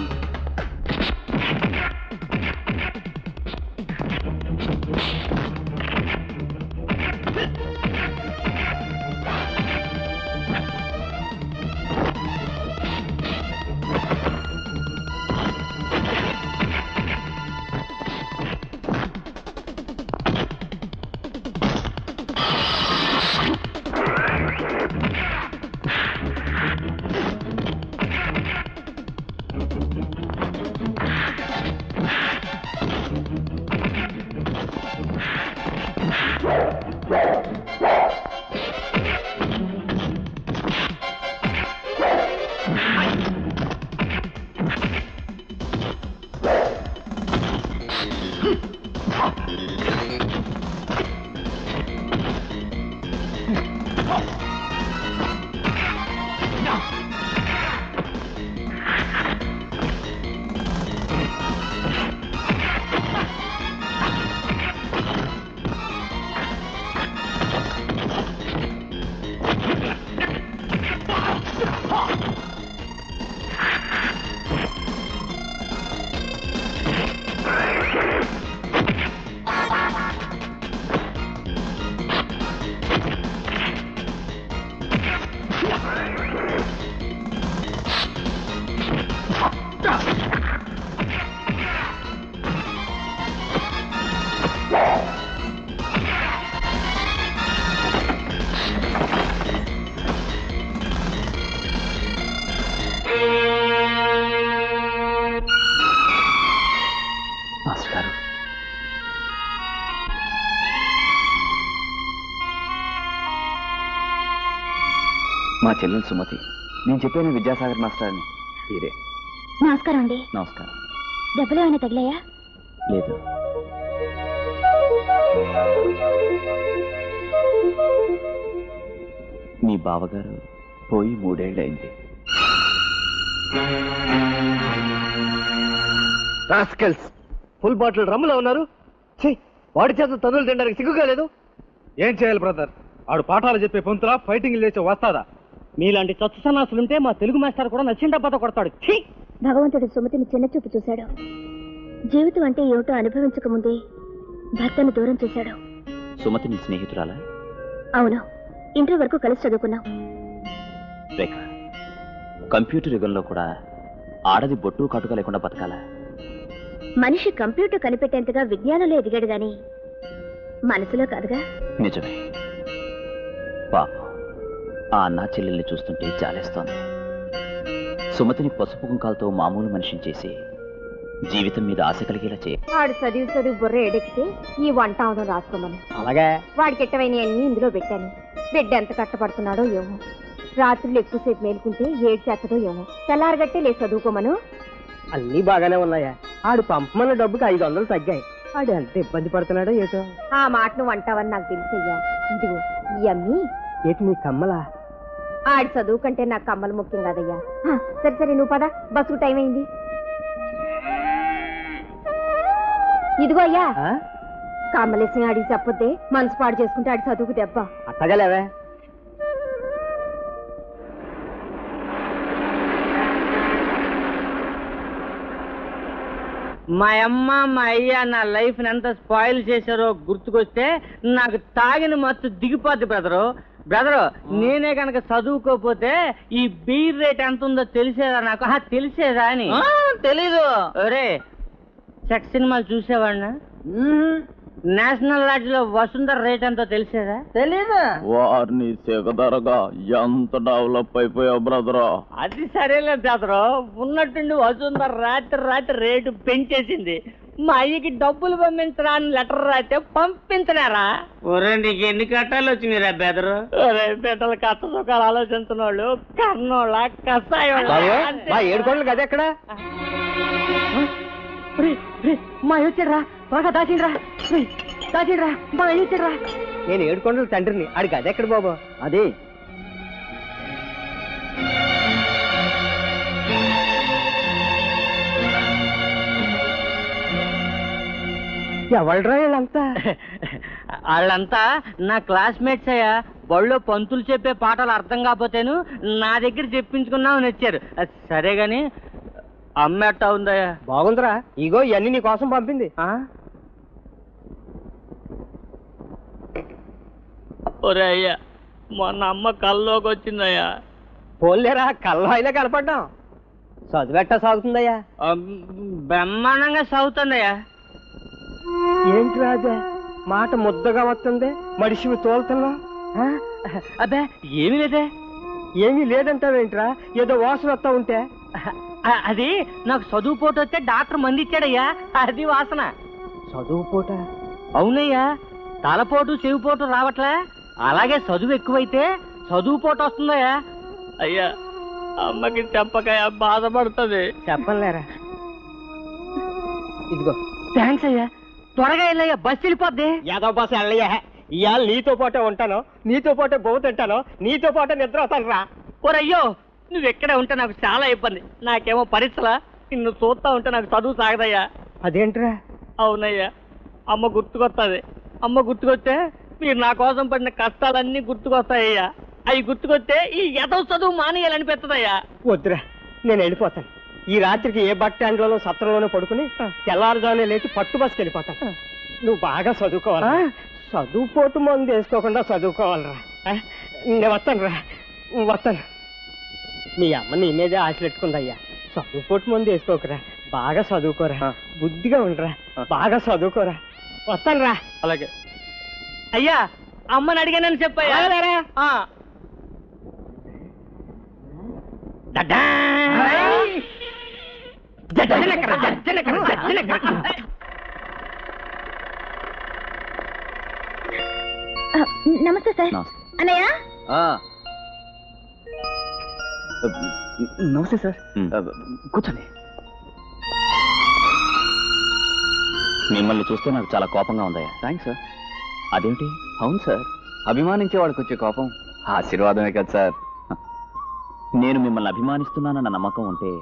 మా చెల్లెలు సుమతి. నేను చెప్పాను విద్యాసాగర్ మాస్టర్ అని. మీరే. నమస్కారం అండి. నమస్కారం. దెబ్బలు ఏమైనా తగిలాయా? లేదు. మీ బావగారు పోయి 3 ఏళ్ళైంది. ఫుల్ బాటిల్ రమ్ములో ఉన్నారు. వాడి చేత తనులు తినడానికి సిగ్గుగా లేదు. ఏం చేయాలి బ్రదర్? ఆడు పాఠాలు చెప్పే పొంతులా ఫైటింగ్ లేచే వస్తాదా? మీలాంటి చచ్చు సన్నాసులుంటే మా తెలుగు మాస్టర్ కూడా నచ్చిండబ్బతో కొడతాడు. భగవంతుడు సుమతిని చిన్నచూపు చూశాడు. జీవితం అంటే ఏమిటో అనుభవించకముందే భర్తను దూరం చేశాడు. సుమతి నీ స్నేహితురాలా? అవును, ఇంటర్ వరకు కలిసి చదువుకున్నాం. రేఖ, కంప్యూటర్ యుగంలో కూడా ఆడది బొట్టు కాటుక లేకుండా బతకాలా? మనిషి కంప్యూటర్ కనిపెట్టేంతగా విజ్ఞానంలో ఎదిగాడు గాని మనసులో కాదుగా. నిజమే. పాపం ఆ అన్నా చెల్లెల్ని చూస్తుంటే జాలేస్తోంది. సుమతిని పసుపు కుంకాలతో మామూలు మనిషిని చేసి జీవితం మీద ఆశ కలిగేలా చేయ. వాడు చదువు బుర్ర ఎడికితే ఈ వంట అవడం రాసుకోమని. అలాగే వాడికి ఎట్టవైనవన్నీ ఇందులో పెట్టాను. బిడ్డ ఎంత కష్టపడుతున్నాడో ఏమో. రాత్రులు ఎక్కువసేపు మేలుకుంటే ఏడు చేస్తదో ఏమో. తెల్లారగట్టే లేదు చదువుకోమను. అన్నీ బాగానే ఉన్నాయా? ఆడు పంపమన్న డబ్బుకి 500 తగ్గాయి. ఆడు ఎంత ఇబ్బంది పడుతున్నాడో ఏటో. ఆ మాట నువ్వు అంటావని నాకు తెలుసయ్యా. ఇదిగో ఈ అమ్మి. ఏటి నీ కమ్మలా? ఆడి చదువు కంటే నాకు కమ్మలు ముఖ్యం కాదయ్యా. సరే సరే నువ్వు పద, బస్సుకు టైం అయింది. ఇదిగో అయ్యా, కమ్మలేసి ఆడికి చెప్పొద్దే మనసు పాడు చేసుకుంటే ఆడి చదువుకు దెబ్బ. అట్టగలేవే. మా అమ్మ మా అయ్య నా లైఫ్ ని ఎంత స్పాయిల్ చేశారో గుర్తుకొస్తే నాకు తాగిన మత్తు దిగిపోద్ది బ్రదరు. నేనే కనుక చదువుకోపోతే ఈ బీర్ రేట్ ఎంత ఉందో తెలిసేదా నాకు? తెలిసేదా అని. తెలీదు. ఒరే, సెక్స్ సినిమాలు చూసేవాడినా? నేషనల్ లాడ్జ్ లో వసుంధర రేట్ ఎంతో తెలిసేదా? తెలీదు. వారిని సెగదరగా ఎంత డెవలప్ అయిపోయావు బ్రదరా. అది సరేలే బ్రదరు. ఉన్నట్టుండి వసుంధర రాత్రి రేటు పెంచేసింది. మా అయ్యకి డబ్బులు పంపించరా అని లెటర్ రాస్తే పంపించడారా? ఒరే, నీకు ఎన్ని కట్టాలు వచ్చినాయిరా బెదరు? బిడ్డల కష్ట సుఖాలు ఆలోచించిన వాళ్ళు కర్నోళ్ళ కషాయోళ్ళ. మా 7 కోట్లు గది ఎక్కడ? మా అయ్యొచ్చాడ్రా, త్వరగా దాచిండ్రా. మా అయ్యొచ్చాడ్రా. నేను 7 కొండల తండ్రిని. ఆడికి గది ఎక్కడ బాబు? అది ఎవళ్ళరా వీళ్ళంతా? వాళ్ళంతా నా క్లాస్మేట్స్ అయ్యా. బళ్ళో పంతులు చెప్పే పాటలు అర్థం కాకపోతేను నా దగ్గర చెప్పించుకున్నామని వచ్చారు. సరే గాని అమ్మ ఎట్టా ఉందయ్యా? బాగుందిరా. ఇగో ఇవన్నీ నీ కోసం పంపింది. ఒరే అయ్యా, మొన్న అమ్మ కల్లోకి వచ్చిందయ్యా. పోలేరా, కల్లో అయినా కనపడ్డాం. చదువెట్టా సాగుతుందయ్యా? బ్రహ్మాండంగా సాగుతుందయ్యా. ఏంటి రాజా, మాట ముద్దగా వస్తుంది, మడిసివి తోలుతున్నా? అబ్బే ఏమీ లేదే. ఏమీ లేదంటావేంట్రా? ఏదో వాసన వస్తా ఉంటే. అది నాకు చదువు పోటు వస్తే డాక్టర్ మంది ఇచ్చాడయ్యా, అది వాసన. చదువు పూట? అవునయ్యా. తలపోటు చెవిపోటు రావట్లే, అలాగే చదువు ఎక్కువైతే చదువు పోటు వస్తుందయ్యా. అయ్యా, అమ్మకి చెప్పకయ్యా, బాధపడుతుంది. చెప్పలేరా? ఇదిగో థ్యాంక్స్ అయ్యా. త్వరగా వెళ్ళయ్యా, బస్సు వెళ్ళిపోద్ది. యాదవ బస్సు వెళ్ళయ్యా. ఇవాళ నీతో పాటే ఉంటాను, నీతో పాటే బహు తింటాను, నీతో పాటే నిద్ర అవుతాను రా. ఓరయ్యో, నువ్వు ఎక్కడే ఉంటే నాకు చాలా ఇబ్బంది. నాకేమో పరీక్షలా, నిన్ను చూస్తా ఉంటే నాకు చదువు సాగదయ్యా. అదేంట్రా? అవునయ్యా, అమ్మ గుర్తుకొస్తుంది. అమ్మ గుర్తుకొస్తే మీరు నా కోసం పడిన కష్టాలన్నీ గుర్తుకొస్తాయ్యా. అవి గుర్తుకొస్తే ఈ ఎదవ చదువు మానేయాలనిపిస్తుందయ్యా. వద్దురా, నేను వెళ్ళిపోతాను. ఈ రాత్రికి ఏ బస్ స్టాండ్లోనో సత్రంలోనో పడుకుని తెల్లారుజానే లేచి పట్టు బస్కి వెళ్ళిపోతాను. నువ్వు బాగా చదువుకోవాలా? చదువుపోటు మందు వేసుకోకుండా చదువుకోవాలరా. నేను వస్తాను రా, వస్తాను. మీ అమ్మ నీ మీదే ఆశ పెట్టుకుందయ్యా. చదువుపోటు మందు వేసుకోకరా, బాగా చదువుకోరా, బుద్ధిగా ఉండరా, బాగా చదువుకోరా. వస్తాను రా. అలాగే అయ్యా. అమ్మని అడిగానని చెప్పయ్యా. నమస్తే సార్. అన్నయ్య, నమస్తే సార్. కూర్చోండి. మిమ్మల్ని చూస్తే నాకు చాలా కోపంగా ఉందయ్యా. Thanks sir. అదేంటి? అవును సార్, అభిమానించే వాడికి వచ్చే కోపం ఆశీర్వాదమే కదా సార్. నేను మిమ్మల్ని అభిమానిస్తున్నానన్న నమ్మకం ఉంటే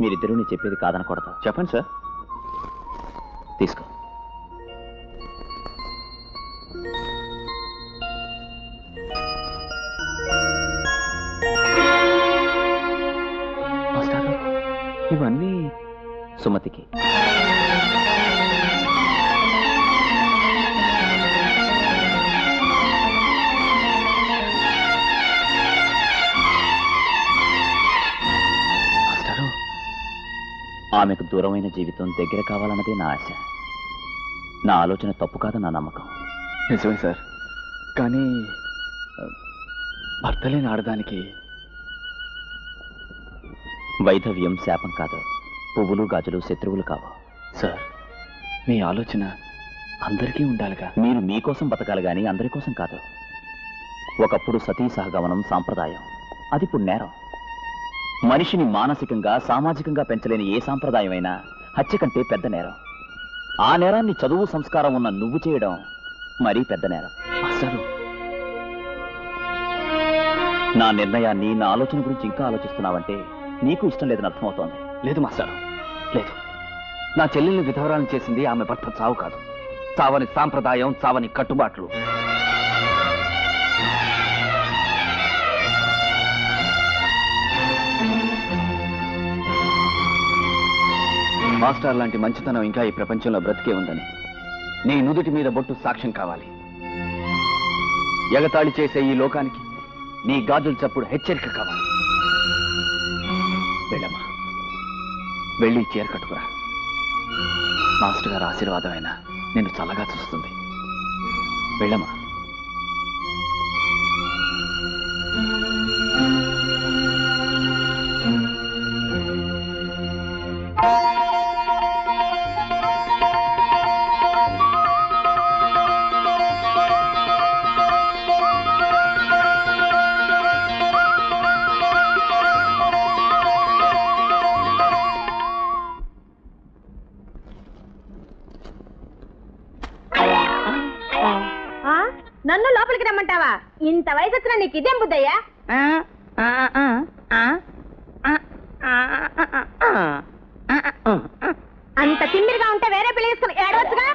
మీరిద్దరూ నేను చెప్పేది కాదనకూడదు. చెప్పండి సార్. తీసుకో. మాస్టర్, ఇవన్నీ సుమతికి. ఆమెకు దూరమైన జీవితం దగ్గర కావాలన్నదే నా ఆశ. నా ఆలోచన తప్పు కాదని నా నమ్మకం. నిజమే సార్, కానీ భర్త లేని ఆడదానికి వైధవ్యం శాపం కాదు. పువ్వులు గాజులు శత్రువులు కావు. సార్, మీ ఆలోచన అందరికీ ఉండాలిగా. మీరు మీకోసం బతకాలి కానీ అందరి కోసం కాదు. ఒకప్పుడు సతీ సహగమనం సాంప్రదాయం, అది ఇప్పుడు నేరం. మనిషిని మానసికంగా సామాజికంగా పెంచలేని ఏ సాంప్రదాయమైనా హత్య కంటే పెద్ద నేరం. ఆ నేరాన్ని చదువు సంస్కారం ఉన్న నువ్వు చేయడం మరీ పెద్ద నేరం. మాస్టారు, నా నిర్ణయాన్ని, నా ఆలోచన గురించి ఇంకా ఆలోచిస్తున్నావంటే నీకు ఇష్టం లేదని అర్థమవుతోంది. లేదు మాస్టారు, లేదు. నా చెల్లెల్ని విధవరాలను చేసింది ఆమె భర్త చావు కాదు, చావని సాంప్రదాయం, చావని కట్టుబాట్లు. మాస్టర్ లాంటి మంచితనం ఇంకా ఈ ప్రపంచంలో బ్రతికే ఉందని నీ నుదుటి మీద బొట్టు సాక్ష్యం కావాలి. ఎగతాళి చేసే ఈ లోకానికి నీ గాజుల చప్పుడు హెచ్చరిక కావాలి. వెళ్ళమ్మా, వెళ్ళి చీర కట్టుకురా. మాస్టర్ గారు ఆశీర్వాదమైన నిన్ను చల్లగా చూస్తుంది. వెళ్ళమ్మా. నన్ను లోపలికి రమ్మంటావా? ఇంత వయసు వచ్చినా నీకు ఇదేం బుద్ధయ్యా? అంత తిమ్మిరిగా ఉంటే వేరే పెళ్లి చేసుకుని ఏడవచ్చుగా.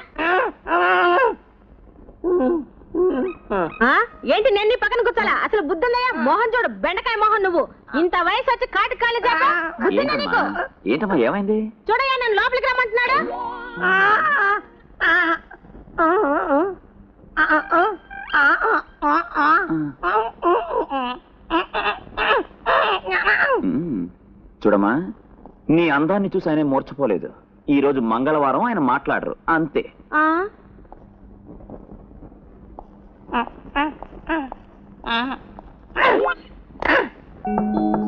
ఏంటి నేను నీ పక్కన కూర్చోాలా? అసలు బుద్ధుందయ్యా? మోహన్ చూడు, బెండకాయ మోహన్. నువ్వు ఇంత వయసు వచ్చి కాటి కాళ్ళు చేత బుద్ధిందా నీకు? ఏంటమ్మా, ఏమైంది? చూడయ్యా, నన్ను లోపలికి రమ్మంటున్నాడు. చూడమ్మా, నీ అందాన్ని చూసి ఆయన మూర్చపోలేదు. ఈ రోజు మంగళవారం, ఆయన మాట్లాడరు అంతే.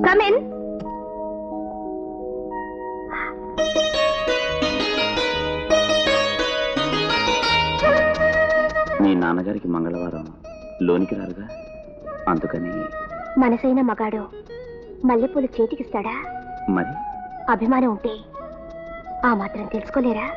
Come in. మీ నాన్నగారికి మంగళవారం లోనికి రారుగా, అందుకని. మనసైన మగాడు మల్లెపూలు చేతికిస్తాడా? మరి అభిమానం ఉంటే ఆ మాత్రం తెలుసుకోలేరా?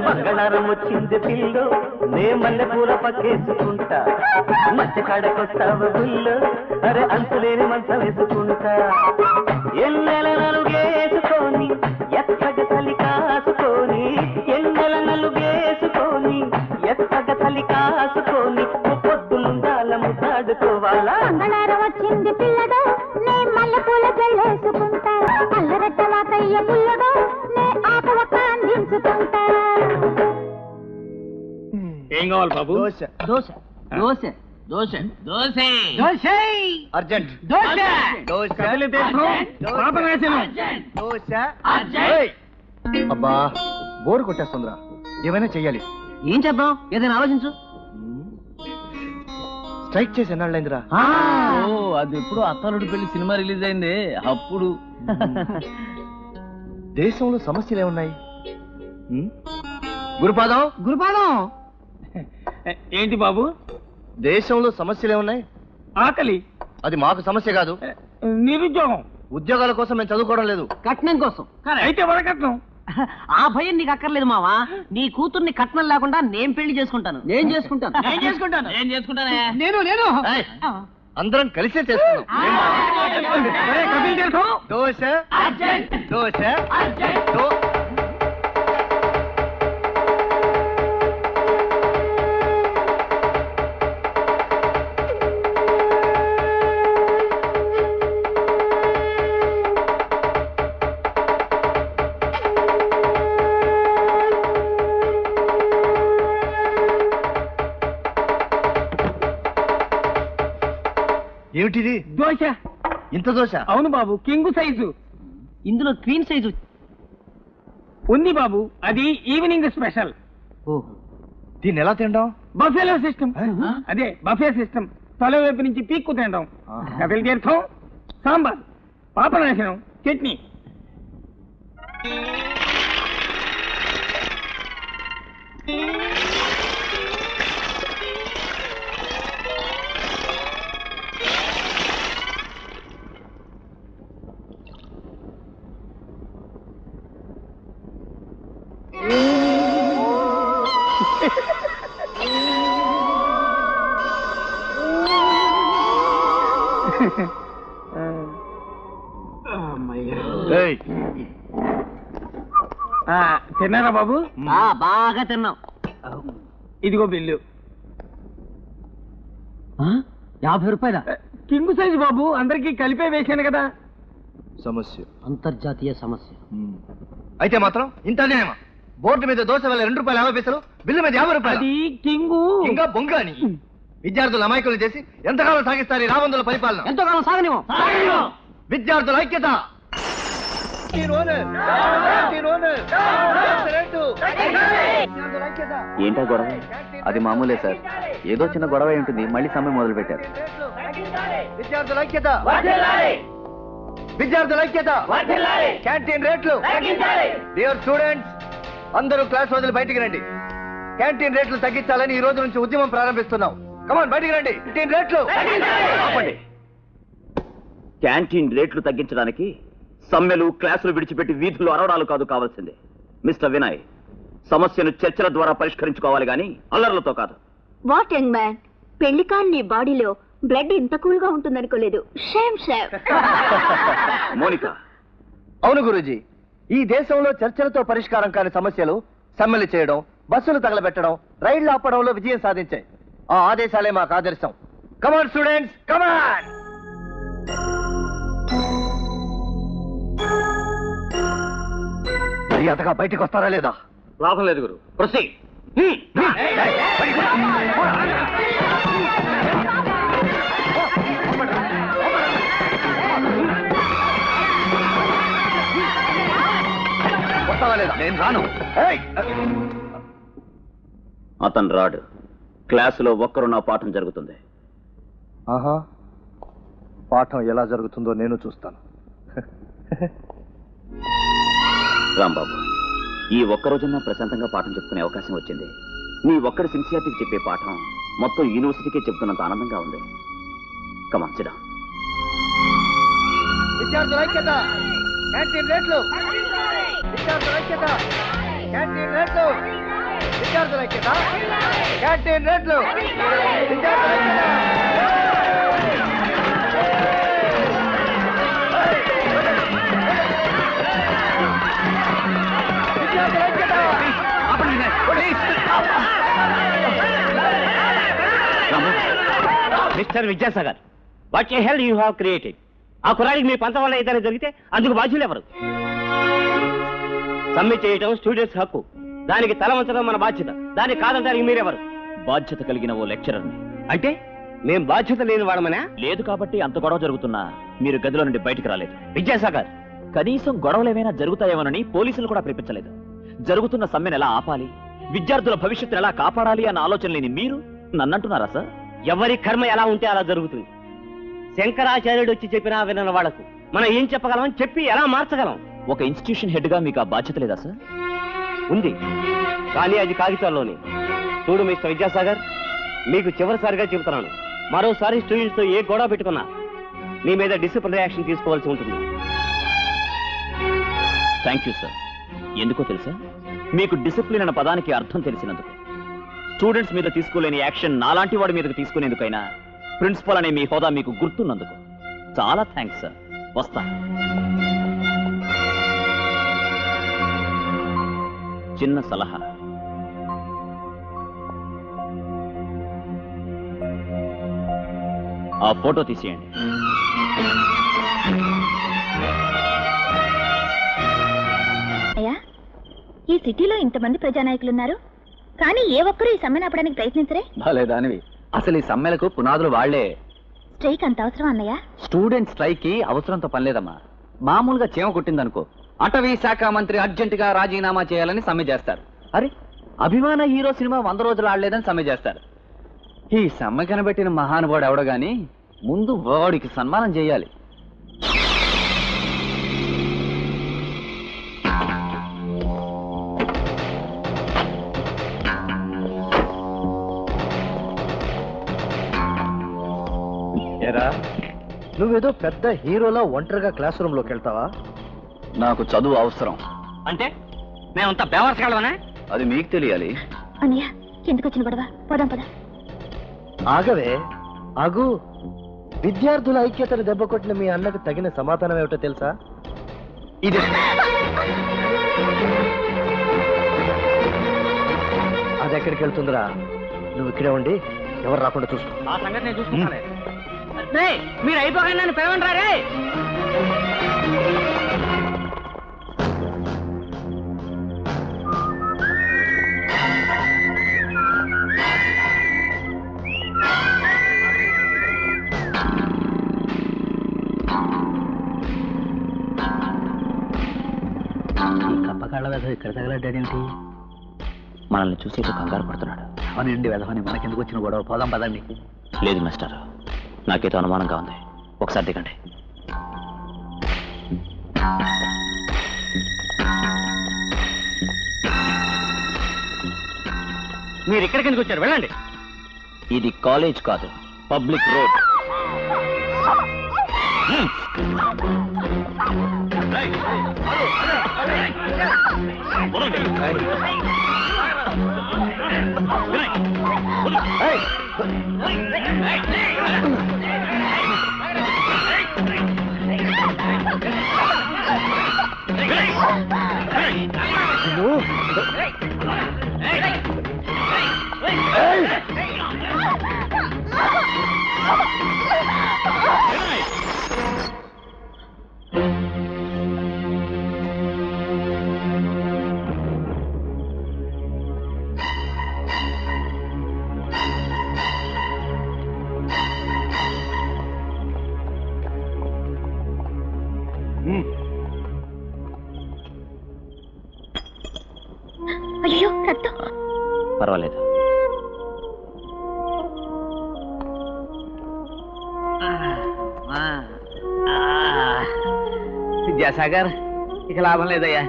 మంగళారం వచ్చింది పిల్లు, నే మల్లె పూల పక్కేసుకుంటా. మధ్య కాడకొస్తావు గుళ్ళు, అరే అంతులేని మంచం వేసుకుంటా. ఎన్నెల నలుగేసుకొని ఎత్తగ తలి కాసుకొని, ఎన్నెల నలుగేసుకొని ఎత్తగ తలి కాసుకొని, పొద్దులుండాల ముద్దాడుకోవాలా. మంగళారం వచ్చింది పిల్లడు, నే మల్లె పూల జల్లేసుకుంటా. అల్లరెట్ట వాకయ్య పుల్లడు, నే ఆట ఒక్క అందించుకుంటా. ఏం కావాలి బాబు? దోశ. దోశ దోశ దోశ దోశ దోశ అర్జెంట్. దోశ దోశ. కదలి తీర్థం, పాపనాశనం. దోశ. ఏయ్! అబ్బా బోరు కొట్టేస్తుందిరా, ఏమైనా చెయ్యాలి. ఏం చేద్దాం? ఏదైనా ఆలోచించు. స్ట్రైక్ చేసి ఎన్నాళ్ళైందిరా? ఓ అది ఎప్పుడు అత్తలుడు పెళ్లి సినిమా రిలీజ్ అయింది అప్పుడు. దేశంలో సమస్యలు ఏమున్నాయి? గురుపాదం. గురుపాదం ఏంటి బాబు? దేశంలో సమస్యలు ఏమున్నాయి? ఆకలి. అది మాకు సమస్య కాదు. నిరుద్యోగం. ఉద్యోగాల కోసం మేము చదువుకోవడం లేదు. కట్నం కోసం. అయితే వరకట్నం. ఆ భయం నీకు అక్కర్లేదు మావా. నీ కూతుర్ని కట్నం లేకుండా నేను పెళ్లి చేసుకుంటాను. నేను చేసుకుంటాను. నేను చేసుకుంటాను. నేను చేసుకుంటానే. నేను ఏయ్! అందరం కలిసే చేస్తున్నాం. సరే, కపిల్ తీర్థం. దోశ. దోశ. దో- ఏమిటిది? దోశ. ఇంత దోశ? అవును బాబు, కింగ్ సైజు. ఇందులో క్వీన్ సైజు ఉంది బాబు, అది ఈవినింగ్ స్పెషల్. దీన్ని ఎలా తినడం? బఫేలో సిస్టమ్. అదే బఫే సిస్టమ్. తల వైపు నుంచి పీక్కు తినడం. కపిల్ తీర్థం, సాంబార్, పాపనాశనం, చట్నీ. ఏయ్! తిన్నారా బాబు? బాగా తిన్నాం. ఇదిగో బిల్లు. 50 రూపాయల కింగ్ సైజు బాబు, అందరికీ కలిపే వేశాను కదా. సమస్య. అంతర్జాతీయ సమస్య. అయితే మాత్రం ఇంత అన్యాయమా? బోర్డు మీద దోశ వేల ₹2.50, బిల్లు మీద 50 రూపాయలు. అది కింగు. ఇంకా బొంగ అని విద్యార్థులు అమాయకులు చేసి ఎంతకాలం సాగిస్తారు ఈ రాబందుల పరిపాలన? ఎంతోకాలం సాగనివ్వం. విద్యార్థుల ఐక్యత. ఏంటా గొడవ? అది మామూలే సార్, ఏదో చిన్న గొడవ ఉంటుంది, మళ్ళీ సమ్మె మొదలు పెట్టారు. విద్యార్థుల ఐక్యత. విద్యార్థుల ఐక్యత. క్యాంటీన్ రేట్లు. డియర్ స్టూడెంట్స్, అందరూ క్లాస్ వదిలి బయటికి రండి. క్యాంటీన్ రేట్లు తగ్గించాలని ఈ రోజు నుంచి ఉద్యమం ప్రారంభిస్తున్నాం. కమాన్, బయటికి రండి. క్యాంటీన్ రేట్లు. ఆపండి. క్యాంటీన్ రేట్లు తగ్గించడానికి సమ్మెలు, క్లాసులు విడిచిపెట్టి వీధులు అరవడాలు కాదు కావాల్సింది. మిస్టర్ వినయ్, సమస్యను చర్చల ద్వారా పరిష్కరించుకోవాలి గాని అల్లర్లతో కాదు. వాట్ యంగ్ మ్యాన్, పెళ్లి కాని నీ బాడీలో బ్లడ్ ఇంత కూల్ గా ఉంటుందనుకోలేదు. Shame shame. మోనిక. అవును గురూజీ, ఈ దేశంలో చర్చలతో పరిష్కారం కాని సమస్యలు సమ్మెలు చేయడం, బస్సులు తగలబెట్టడం, రైళ్లు ఆపడంలో విజయం సాధించాయి. ఆ ఆదేశాలే మాకు ఆదర్శం. కమాన్ స్టూడెంట్స్, కమాన్. మర్యాదగా బయటికి వస్తారా లేదా? లాభం లేదు గురు. ప్రొసీడ్. వస్తావా లేదా? నేను రాను. అతను రాడు. క్లాసులో ఒక్కరు నా పాఠం జరుగుతుంది. ఆహా, పాఠం ఎలా జరుగుతుందో నేను చూస్తాను. రాంబాబు, ఈ ఒక్కరోజున ప్రశాంతంగా పాఠం చెప్పుకునే అవకాశం వచ్చింది. నీ ఒక్కడి సిన్సియారిటీకి చెప్పే పాఠం మొత్తం యూనివర్సిటీకే చెప్తున్నంత ఆనందంగా ఉంది. Come on sit down. విద్యార్థుల ఐక్యత. క్యాంటీన్ రేట్లు. విద్యార్థుల ఐక్యత. క్యాంటీన్ రేట్లు. విద్యార్థుల ఐక్యత. క్యాంటీన్ రేట్లు. విద్యార్థుల ఐక్యత. Mister Vidyasagar, what a hell you have created? ఆ కురాడికి మీ పంత వల్ల ఏదైనా జరిగితే అందుకు బాధ్యులు ఎవరు? సమ్మె చేయటం స్టూడెంట్స్ హక్కు. దానికి తల వంచడం మన బాధ్యత. దానికి కాదంటానికి మీరెవరు? బాధ్యత కలిగిన ఓ లెక్చరర్ని. అంటే మేం బాధ్యత లేని వాడమనా? లేదు కాబట్టి అంత గొడవ జరుగుతున్నా మీరు గదిలో నుండి బయటికి రాలేదు. విద్యాసాగర్, కనీసం గొడవలేమైనా జరుగుతాయేమోనని పోలీసులు కూడా పిలిపించలేదు. జరుగుతున్న సమ్మెను ఎలా ఆపాలి, విద్యార్థుల భవిష్యత్తును ఎలా కాపాడాలి అన్న ఆలోచన లేని మీరు నన్నంటున్నారా సార్? ఎవరి కర్మ ఎలా ఉంటే అలా జరుగుతుంది. శంకరాచార్యుడు వచ్చి చెప్పినా వినని వాళ్లకు మనం ఏం చెప్పగలం, చెప్పి ఎలా మార్చగలం? ఒక ఇన్స్టిట్యూషన్ హెడ్ గా మీకు ఆ బాధ్యత లేదా సార్? ఉంది, కానీ అది కాగితాల్లోనే. చూడు మిస్టర్ విద్యాసాగర్, మీకు చివరిసారిగా చెబుతున్నాను, మరోసారి స్టూడెంట్స్ తో ఏ గొడవ పెట్టుకున్నా మీ మీద డిసిప్లినరీ యాక్షన్ తీసుకోవాల్సి ఉంటుంది. Thank you sir. ఎందుకో తెలుసా, మీకు డిసిప్లిన్ అన్న పదానికి అర్థం తెలిసినందుకు. స్టూడెంట్స్ మీద తీసుకోలేని యాక్షన్ నాలాంటి వాడి మీదకి తీసుకునేందుకైనా ప్రిన్సిపల్ అనే మీ హోదా మీకు గుర్తున్నందుకు చాలా థ్యాంక్స్ సార్. వస్తా. చిన్న సలహా, ఆ ఫోటో తీసేయండి. అయ్యా, ఈ సిటీలో ఇంతమంది ప్రజానాయకులున్నారు, కానీ ఏ ఒక్కరూ ఈ సమ్మెను ఆపడానికి ప్రయత్నించరే? భలేదానివి, అసలు ఈ సమ్మెలకు పునాదులు వాళ్లే. స్ట్రైక్ అంత అవసరం అన్నయ్య? స్టూడెంట్ స్ట్రైక్ కి అవసరంతో పనిలేదమ్మా. మామూలుగా చీమ కుట్టిందనుకో, అటవీ శాఖ మంత్రి అర్జెంటుగా రాజీనామా చేయాలని సమ్మె చేస్తారు. అరే, అభిమాన హీరో సినిమా 100 రోజులు ఆడలేదని సమ్మె చేస్తారు. ఈ సమ్మె కనబెట్టిన మహానుభావుడు ఎవడో గాని ముందు వాడికి సన్మానం చేయాలి. ఏరా, నువ్వేదో పెద్ద హీరోలా ఒంటరిగా క్లాస్ రూమ్ లోకి వెళ్తావా? నాకు చదువు అవసరం. అంటే మేమంతా బేవర్సగలవనా? అది మీకు తెలియాలి. అన్నయ్య, ఎందుకు వచ్చిన గొడవ? పోదాం పద. ఆగవే, ఆగు. విద్యార్థుల ఐక్యతను దెబ్బ కొట్టిన మీ అన్నకు తగిన సమాధానం ఏమిటో తెలుసా? ఇది అది ఎక్కడికి వెళ్తుందిరా? నువ్వు ఇక్కడే ఉండి ఎవరు రాకుండా చూసుకో. ఆ సంగతి నేను చూసుకున్నానే. మీరు అయిపోగానే నన్ను పిలవండి రే. కప్పకాళ్ళ వెధ ఇక్కడ తగలడ్డాడేమిటి? మనల్ని చూసి కంగారు పడుతున్నాడు. అవనండి వెధవని, మనకెందుకు వచ్చిన గొడవ? పోదాం పదండి. లేదు మిస్టర్, నాకేదో అనుమానంగా ఉంది. ఒకసారి దిగండి. మీరు ఇక్కడికి ఎందుకు వచ్చారు? వెళ్ళండి. ఇది కాలేజ్ కాదు, పబ్లిక్ రోడ్. అయ్యో, రక్తం. పర్వాలేదు. విద్యాసాగర్, ఇక లాభం లేదయ్యా.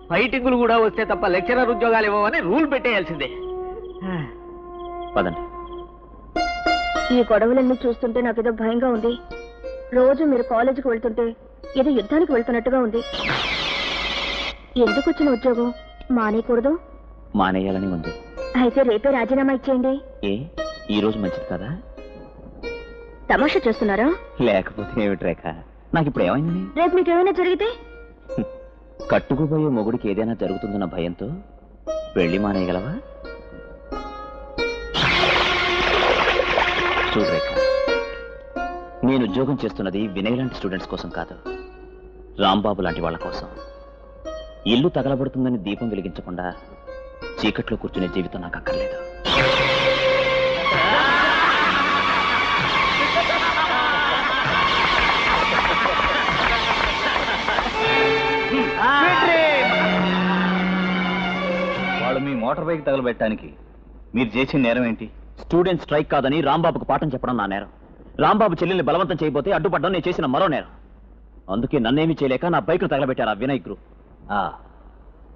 ఫైటింగులు కూడా వస్తే తప్ప లెక్చరర్ ఉద్యోగాలు ఇవ్వమని రూల్ పెట్టేయాల్సిందే. పదండి. ఈ గొడవలన్నీ చూస్తుంటే నాకేదో భయంగా ఉంది. రోజు మీరు కాలేజీకి వెళ్తుంటే ఏదో యుద్ధానికి వెళ్తున్నట్టుగా ఉంది. ఎందుకు వచ్చిన ఉద్యోగం మానేయకూడదు? మానేయాలని ఉంది. అయితే రేపే రాజీనామా ఇచ్చేయండి. ఏ, ఈ రోజు మంచిది కదా? తమాషా చేస్తున్నారా? లేకపోతే ఏమిటి రేఖ, నాకు ఇప్పుడు ఏమైంది? రేపు మీకు ఏమైనా జరిగితే? కట్టుకుపోయే మొగుడికి ఏదైనా జరుగుతుందన్న భయంతో పెళ్లి మానేయగలవా? చూడు రేఖ, నేను ఉద్యోగం చేస్తున్నది వినయ్ లాంటి స్టూడెంట్స్ కోసం కాదు, రాంబాబు లాంటి వాళ్ళ కోసం. ఇల్లు తగలబడుతుందని దీపం వెలిగించకుండా చీకట్లో కూర్చునే జీవితం నాకు అక్కర్లేదు. మోటార్ బైక్ తగలబెట్టడానికి మీరు చేసిన నేరం ఏంటి? స్టూడెంట్ స్ట్రైక్ కాదని రాంబాబుకు పాఠం చెప్పడం నా నేరం. రాంబాబు చెల్లెల్ని బలవంతం చేయబోతే అడ్డుపడ్డం నేను చేసిన మరో నేరం. అందుకే నన్నేమీ చేయలేక నా బైక్ను తగలబెట్టారు ఆ వినయ్ గ్రూప్.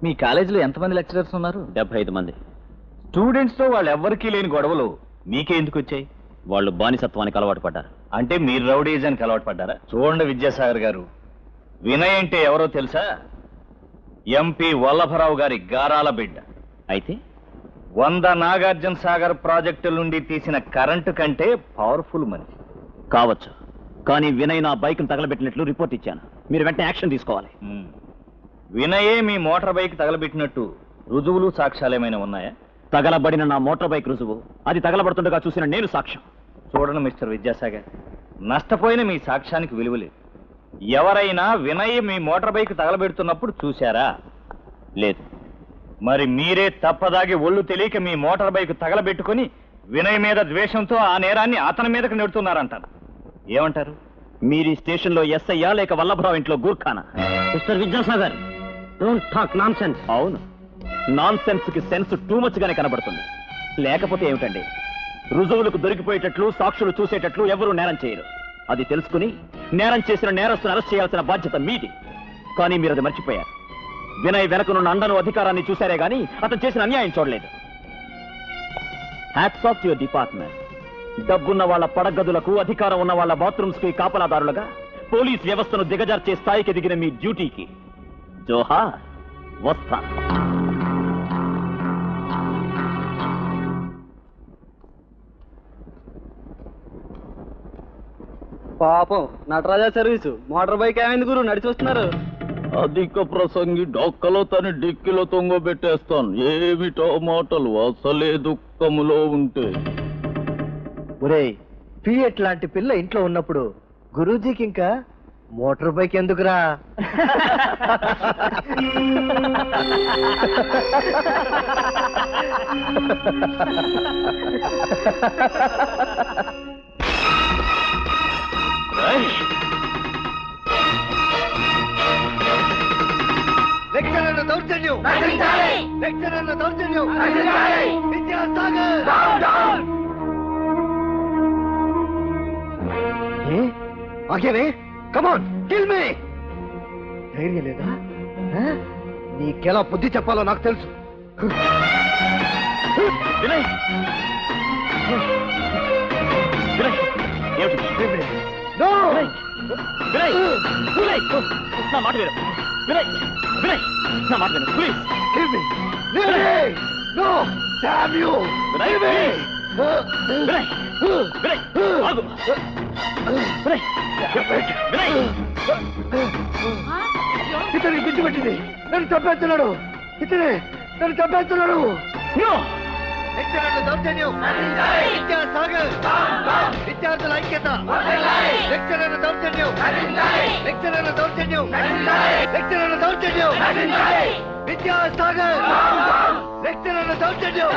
మీ కాలేజీలో ఎంతమంది లెక్చరర్స్ ఉన్నారు? 75 మంది. స్టూడెంట్స్తో వాళ్ళు ఎవ్వరికీ లేని గొడవలు మీకే ఎందుకు వచ్చాయి? వాళ్ళు బానిసత్వానికి అలవాటు పడ్డారు. అంటే మీరు రౌడీజానికి అలవాటు పడ్డారా? చూడండి విద్యాసాగర్ గారు, వినయ్ అంటే ఎవరో తెలుసా? ఎంపీ వల్లభరావు గారి గారాల బిడ్డ. అయితే 100 నాగార్జున సాగర్ ప్రాజెక్టుల నుండి తీసిన కరెంటు కంటే పవర్ఫుల్ మనిషి కావచ్చు. కానీ వినయ్ నా బైక్ను తగలబెట్టినట్లు రిపోర్ట్ ఇచ్చాను. మీరు వెంటనే యాక్షన్ తీసుకోవాలి. వినయే మీ మోటార్ బైక్ తగలబెట్టినట్టు రుజువులు సాక్ష్యాలేమైనా ఉన్నాయా? తగలబడిన నా మోటార్ బైక్ రుజువు, అది తగలబడుతుండగా చూసిన నేను సాక్ష్యం. చూడండి మిస్టర్ విద్యాసాగర్, నష్టపోయిన మీ సాక్ష్యానికి విలువలేదు. ఎవరైనా వినయ్ మీ మోటార్ బైక్ తగలబెడుతున్నప్పుడు చూశారా? లేదు. మరి మీరే తప్పదాగి ఒళ్ళు తెలియక మీ మోటార్ బైక్ తగలబెట్టుకుని వినయ్ మీద ద్వేషంతో ఆ నేరాన్ని అతని మీదకు నెడుతున్నారంటారు. ఏమంటారు? మీరు ఈ స్టేషన్లో ఎస్ఐయా లేక వల్లభరావు ఇంట్లో గూర్ఖానా? Mister Vidyasagar, don't talk nonsense. అవును, నాన్ సెన్స్ కి సెన్స్ టూ మచ్ గానే కనబడుతుంది. లేకపోతే ఏమిటండి, రుజువులకు దొరికిపోయేటట్లు సాక్షులు చూసేటట్లు ఎవరూ నేరం చేయరు. అది తెలుసుకుని నేరం చేసిన నేరస్తును అరెస్ట్ చేయాల్సిన బాధ్యత మీది. కానీ మీరు అది మర్చిపోయారు. వినయ్ వెనకనున్న అండను అధికారాన్ని చూశారే గానీ అతను చేసిన అన్యాయం చూడలేదు. Hats off your department. డబ్బున్న వాళ్ళ పడగదులకు, అధికారం ఉన్న వాళ్ళ బాత్రూమ్స్ కి కాపలాదారులుగా పోలీస్ వ్యవస్థను దిగజార్చే స్థాయికి దిగిన మీ డ్యూటీకి జోహార్. వస్తా. పాపం నటరాజా సర్వీసు మోటార్ బైక్ ఏమైంది గురు నడిచి వస్తున్నారు? అధిక ప్రసంగి డొక్కలో తన డిక్కిలో తొంగబెట్టేస్తాను. ఏమిటో మాటలు, అసలే దుఃఖములో ఉంటే. ఒరేయ్, ఫియట్ లాంటి పిల్ల ఇంట్లో ఉన్నప్పుడు గురూజీకి ఇంకా మోటార్ బైక్ ఎందుకురా? లెక్చరర్ల దౌర్జన్యం! లెక్చరర్ల దౌర్జన్యం! విద్యాసాగర్! ఆగేవే, కమాన్ కిల్ మీ! ధైర్యం లేదా? నీకెలా బుద్ధి చెప్పాలో నాకు తెలుసు. వినయ్! వినయ్! ఏమిటి? No! వినయ్! వినయ్! నా మాట విను. వినయ్! వినయ్! నా మాట విను, please. Kill me! Kill me! No! Damn you! Vinay! Kill me! Vinay! Vinay! ఆగు! వినయ్! వినయ్! ఇతనికి పిచ్చి పెట్టింది. నన్ను చంపేస్తున్నాడు. ఇతనే నన్ను చంపేస్తున్నాడు. No! లెక్చరర్ల దౌర్జన్యం! విద్యాసాగర్! విద్యార్థుల ఐక్యత! లెక్చరర్ల దౌర్జన్యం! లెక్చరర్ల దౌర్జన్యం! లెక్చరర్ల దౌర్జన్యం! విద్యాసాగర్! లెక్చరర్ల దౌర్జన్యం!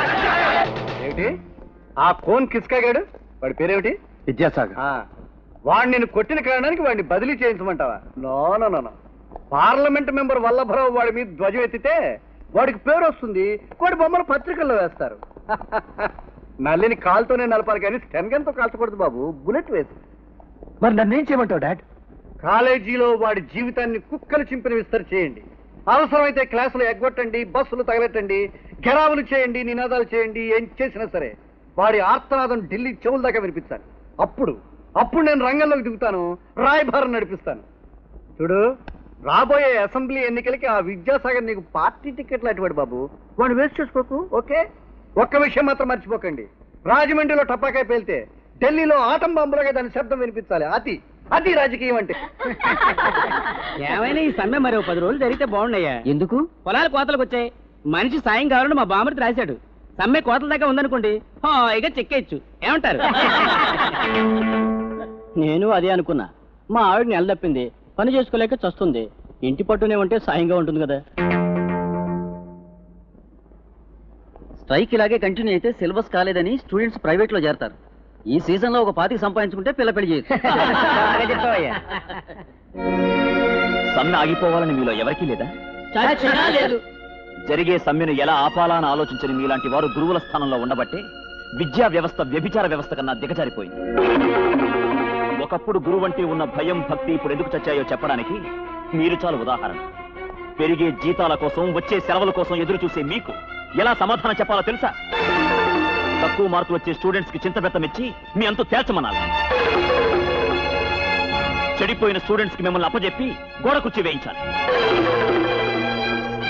ఏమిటి ఆ కోన్ కిస్కాగాడు? వాడి పేరేమిటి? విద్యాసాగర్. వాడు నేను కొట్టిన కారణానికి వాడిని బదిలీ చేయించమంటావా? No no no. Parliament member Vallabharao వాడి మీద ధ్వజం ఎత్తితే వాడికి పేరు వస్తుంది. వాడి బొమ్మలు పత్రికల్లో వేస్తారు. నల్లిని కాలుతోనే నలపాలి కానీ స్టెన్గన్తో కాల్చకూడదు బాబు, బుల్లెట్ వేసి. మరి నన్ను ఏం చేయమంటావు డాడ్? కాలేజీలో వాడి జీవితాన్ని కుక్కలు చింపిన విస్తరి చేయండి. అవసరమైతే క్లాసులు ఎగ్గొట్టండి, బస్సులు తగలెట్టండి, గెరావులు చేయండి, నినాదాలు చేయండి. ఏం చేసినా సరే వాడి ఆర్తనాదం ఢిల్లీ చెవుల దాకా వినిపించాలి. అప్పుడు నేను రంగంలోకి దిగుతాను, రాయభారం నడిపిస్తాను. చూడు, రాబోయే అసెంబ్లీ ఎన్నికలకి ఆ విద్యాసాగర్ నీకు పార్టీ టికెట్లు అటువంటి బాబు, వాడిని వేస్ట్ చేసుకోకు. ఓకే, ఒక్క విషయం మాత్రం మర్చిపోకండి. రాజమండ్రిలో టపాకాయ పేలితే ఢిల్లీలో ఆటం బాంబులుగా దాని శబ్దం వినిపించాలి. అది రాజకీయం అంటే. ఏమైనా ఈ సమ్మె మరి 10 రోజులు జరిగితే బాగున్నాయా? ఎందుకు? పొలాలు కోతలకు వచ్చాయి. మనిషి సాయం కావాలని మా బామర్తి రాశాడు. సమ్మె కోతల దాకా ఉందనుకోండి, హాయిగా చెక్కేయచ్చు. ఏమంటారు? నేను అదే అనుకున్నా. మా ఆవిడ నెల తప్పింది, పని చేసుకోలేక చస్తుంది. ఇంటి పట్టునే ఉంటే సాయంగా ఉంటుంది కదా. స్ట్రైక్ ఇలాగే కంటిన్యూ అయితే సిలబస్ కాలేదని స్టూడెంట్స్ ప్రైవేట్ లో చేరతారు. ఈ సీజన్ లో ఒక 25 సంపాదించుకుంటే పిల్ల పెళ్లి చేయొచ్చు. సమ్మె ఆగిపోవాలని మీలో ఎవరికీ లేదా? లేదు. జరిగే సమ్మెను ఎలా ఆపాలా అని ఆలోచించని మీలాంటి వారు గురువుల స్థానంలో ఉండబట్టే విద్యా వ్యవస్థ వ్యభిచార వ్యవస్థ కన్నా దిగజారిపోయింది. ఒకప్పుడు గురువు అంటే ఉన్న భయం భక్తి ఇప్పుడు ఎందుకు చచ్చాయో చెప్పడానికి మీరు చాలు ఉదాహరణ. పెరిగే జీతాల కోసం వచ్చే సెలవుల కోసం ఎదురు చూసే మీకు ఎలా సమాధానం చెప్పాలో తెలుసా? తక్కువ మార్కులు వచ్చే స్టూడెంట్స్ కి చింతబెత్తమిచ్చి మీ అంతు తేల్చమనాలి. చెడిపోయిన స్టూడెంట్స్ కి మిమ్మల్ని అప్పజెప్పి గోడ కుర్చీ వేయించాలి.